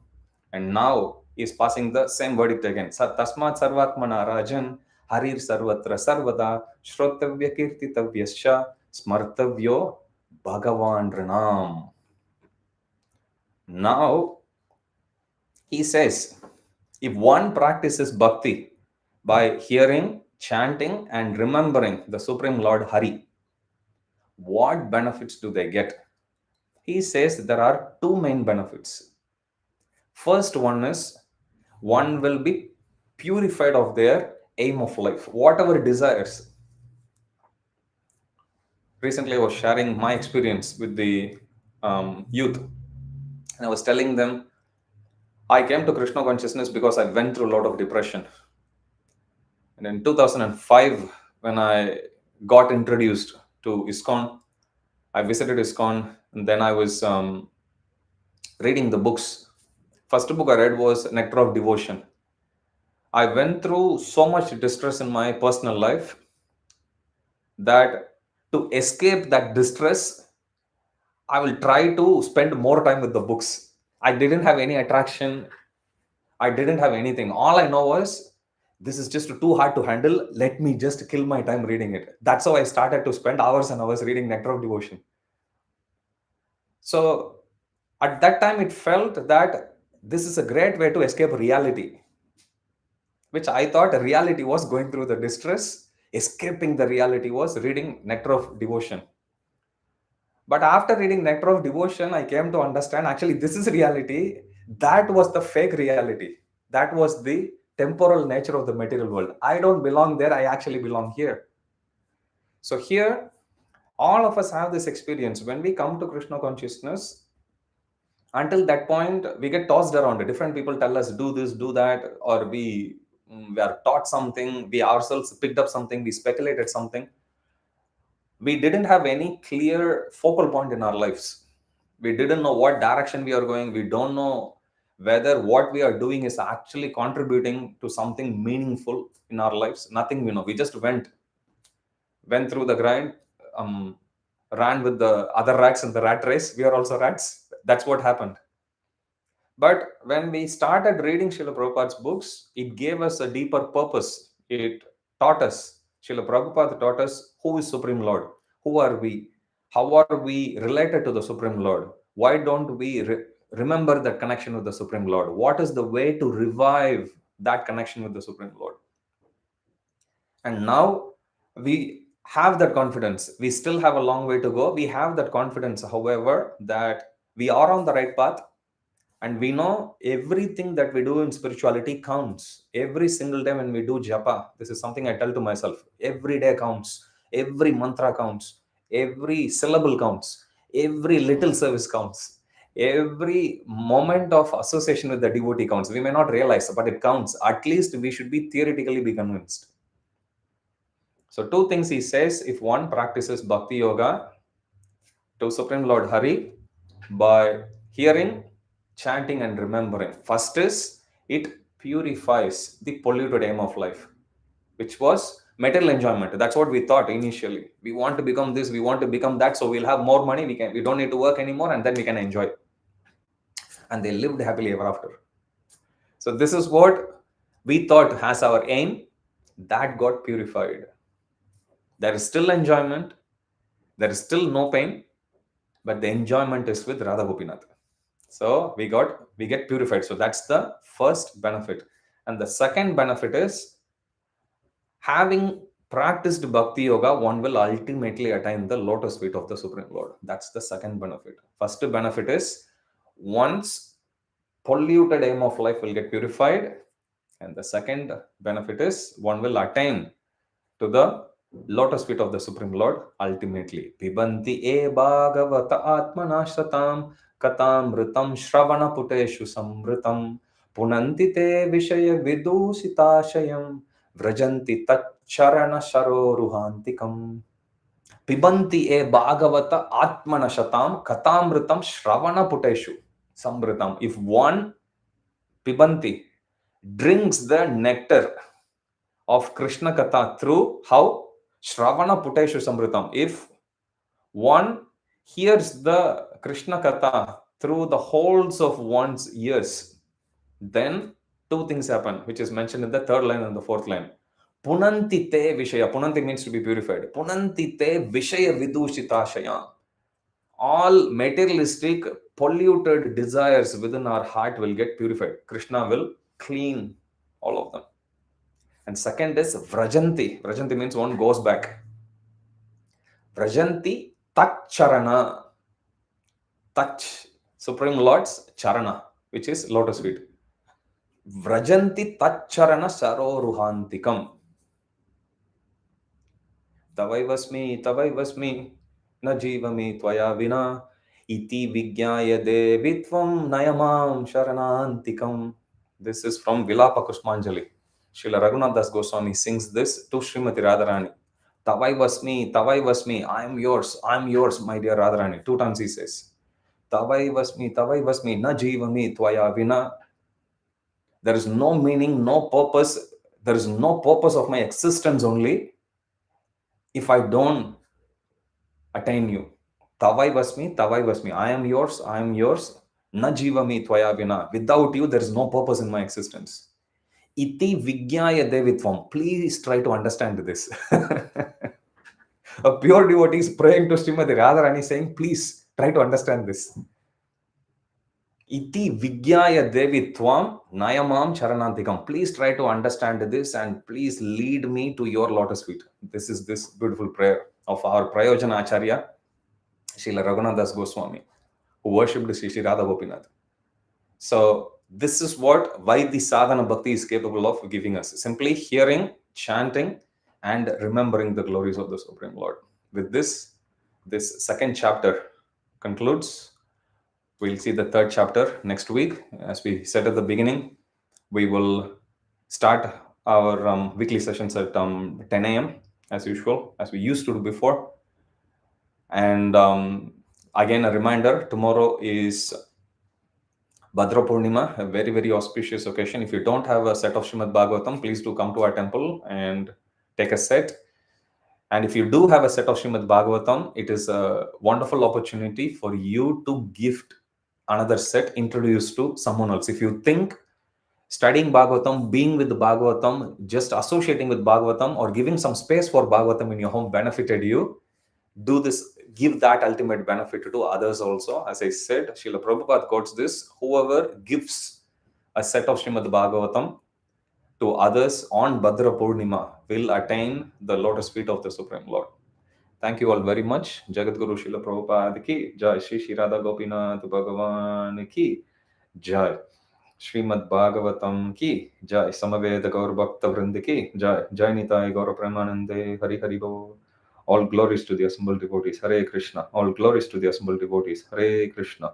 Speaker 1: And now he is passing the same verdict again. Tasmad Sarvatmana Rajan Harir Sarvatra Sarvada Shrotavya Kirtitavyascha Smartavyo Bhagavan Ranam. Now he says, if one practices bhakti by hearing, chanting, and remembering the Supreme Lord Hari, what benefits do they get? He says there are two main benefits. First one is one will be purified of their aim of life, whatever desires. Recently, I was sharing my experience with the youth, and I was telling them I came to Krishna consciousness because I went through a lot of depression. And in 2005, when I got introduced to ISKCON, I visited ISKCON, and then I was reading the books. First book I read was Nectar of Devotion. I went through so much distress in my personal life that to escape that distress, I will try to spend more time with the books. I didn't have any attraction. I didn't have anything. All I know was this is just too hard to handle. Let me just kill my time reading it. That's how I started to spend hours and hours reading Nectar of Devotion. So at that time, it felt that this is a great way to escape reality, which I thought reality was going through the distress. Escaping the reality was reading Nectar of Devotion. But after reading Nectar of Devotion, I came to understand actually this is reality. That was the fake reality. That was the temporal nature of the material world. I don't belong there. I actually belong here. So here, all of us have this experience. When we come to Krishna consciousness, until that point, we get tossed around. Different people tell us, do this, do that, or we are taught something. We ourselves picked up something. We speculated something. We didn't have any clear focal point in our lives. We didn't know what direction we are going. We don't know whether what we are doing is actually contributing to something meaningful in our lives. Nothing we know. We just went through the grind, ran with the other rats in the rat race. We are also rats. That's what happened. But when we started reading Srila Prabhupada's books, it gave us a deeper purpose. It taught us, Srila Prabhupada taught us who is Supreme Lord, who are we, how are we related to the Supreme Lord, why don't we remember that connection with the Supreme Lord, what is the way to revive that connection with the Supreme Lord. And now we have that confidence. We still have a long way to go. We have that confidence, however, that we are on the right path. And we know everything that we do in spirituality counts. Every single day when we do japa, this is something I tell to myself. Every day counts. Every mantra counts. Every syllable counts. Every little service counts. Every moment of association with the devotee counts. We may not realize, but it counts. At least we should be theoretically be convinced. So two things he says: if one practices bhakti yoga to Supreme Lord Hari by hearing, chanting, and remembering. First is it purifies the polluted aim of life, which was material enjoyment. That's what we thought initially. We want to become this, we want to become that, so we'll have more money. We don't need to work anymore, and then we can enjoy. And they lived happily ever after. So this is what we thought has our aim. That got purified. There is still enjoyment. There is still no pain, but the enjoyment is with Radha Gopinath. So we get purified. So that's the first benefit. And the second benefit is, having practiced bhakti yoga, one will ultimately attain the lotus feet of the Supreme Lord. That's the second benefit. First benefit is, once polluted aim of life will get purified. And the second benefit is, one will attain to the lotus feet of the Supreme Lord ultimately. Pibanti e bhagavata atmanashratam katamritam shravana puteshu samritam punanti te vishaya vidusitashayam vrajanti tacharana sharoruhantikam. Pibanti e bhagavata atmanashatam katamritam shravana puteshu samritam. If one pibanti drinks the nectar of Krishna Katha through how? Shravana Puteshu Samritam. If one hears the Krishna Katha through the holes of one's ears, then two things happen, which is mentioned in the third line and the fourth line. Punanti te vishaya. Punanti means to be purified. Punanti te vishaya vidushitashaya. All materialistic, polluted desires within our heart will get purified. Krishna will clean all of them. And second is vrajanti. Vrajanti means one goes back. Vrajanti tacharana. Touch Supreme Lord's charana, which is lotus feet. Vrajanti tacharana saroruhantikam. Tavaivasmi na jivami tvaya vina iti vigyaya devitvam nayamam sharanantikam. This is from Vilapa Kusmanjali. Srila Raghunath Das Goswami sings this to Srimati Radharani. Tavaivasmi, I am yours, my dear Radharani. 2 times he says. Tavaivasmi, na jivami tvaya vina. There is no meaning, no purpose. There is no purpose of my existence only if I don't attain you. Tavaivasmi, I am yours, na jivami tvaya vina. Without you, there is no purpose in my existence. Iti vigyaya devitvam. Please try to understand this. A pure devotee is praying to Srimati Radharani saying, please try to understand this. Iti vigyaya devitvam nayamam charanantikam. Please try to understand this and please lead me to your lotus feet. This is this beautiful prayer of our Prayojana Acharya, Srila Raghunath Das Goswami, who worshipped Sri Radha Gopinath. So this is why the sadhana bhakti is capable of giving us. Simply hearing, chanting, and remembering the glories of the Supreme Lord. With this second chapter concludes. We'll see the third chapter next week. As we said at the beginning, we will start our weekly sessions at 10 a.m. as usual, as we used to do before. And again, a reminder, tomorrow is Bhadra Purnima, a very, very auspicious occasion. If you don't have a set of Srimad Bhagavatam, please do come to our temple and take a set. And if you do have a set of Srimad Bhagavatam, it is a wonderful opportunity for you to gift another set, introduced to someone else. If you think studying Bhagavatam, being with the Bhagavatam, just associating with Bhagavatam or giving some space for Bhagavatam in your home benefited you, do this, give that ultimate benefit to others also. As I said, Srila Prabhupada quotes this: whoever gives a set of Srimad Bhagavatam to others on Bhadra Purnima will attain the lotus feet of the Supreme Lord. Thank you all very much. Jagat Guru Srila Prabhupada ki Jai. Shri Radha Gopinath Bhagavan ki जय। श्रीमद् भागवतम की जय। समवेत गौर भक्त वृंद की जय। जय निताय गौर प्रेमानंदे हरि हरि बोल। All glories to the assembled devotees. Hare Krishna. All glories to the assembled devotees. Hare Krishna.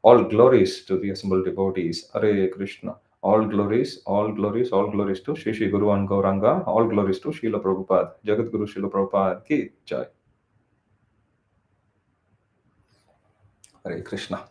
Speaker 1: All glories to the assembled devotees. Hare Krishna. All glories, all glories to Shri Shri Guru and Gauranga. All glories to Srila Prabhupada. Jagat Guru Srila Prabhupada ki jai. Hare Krishna.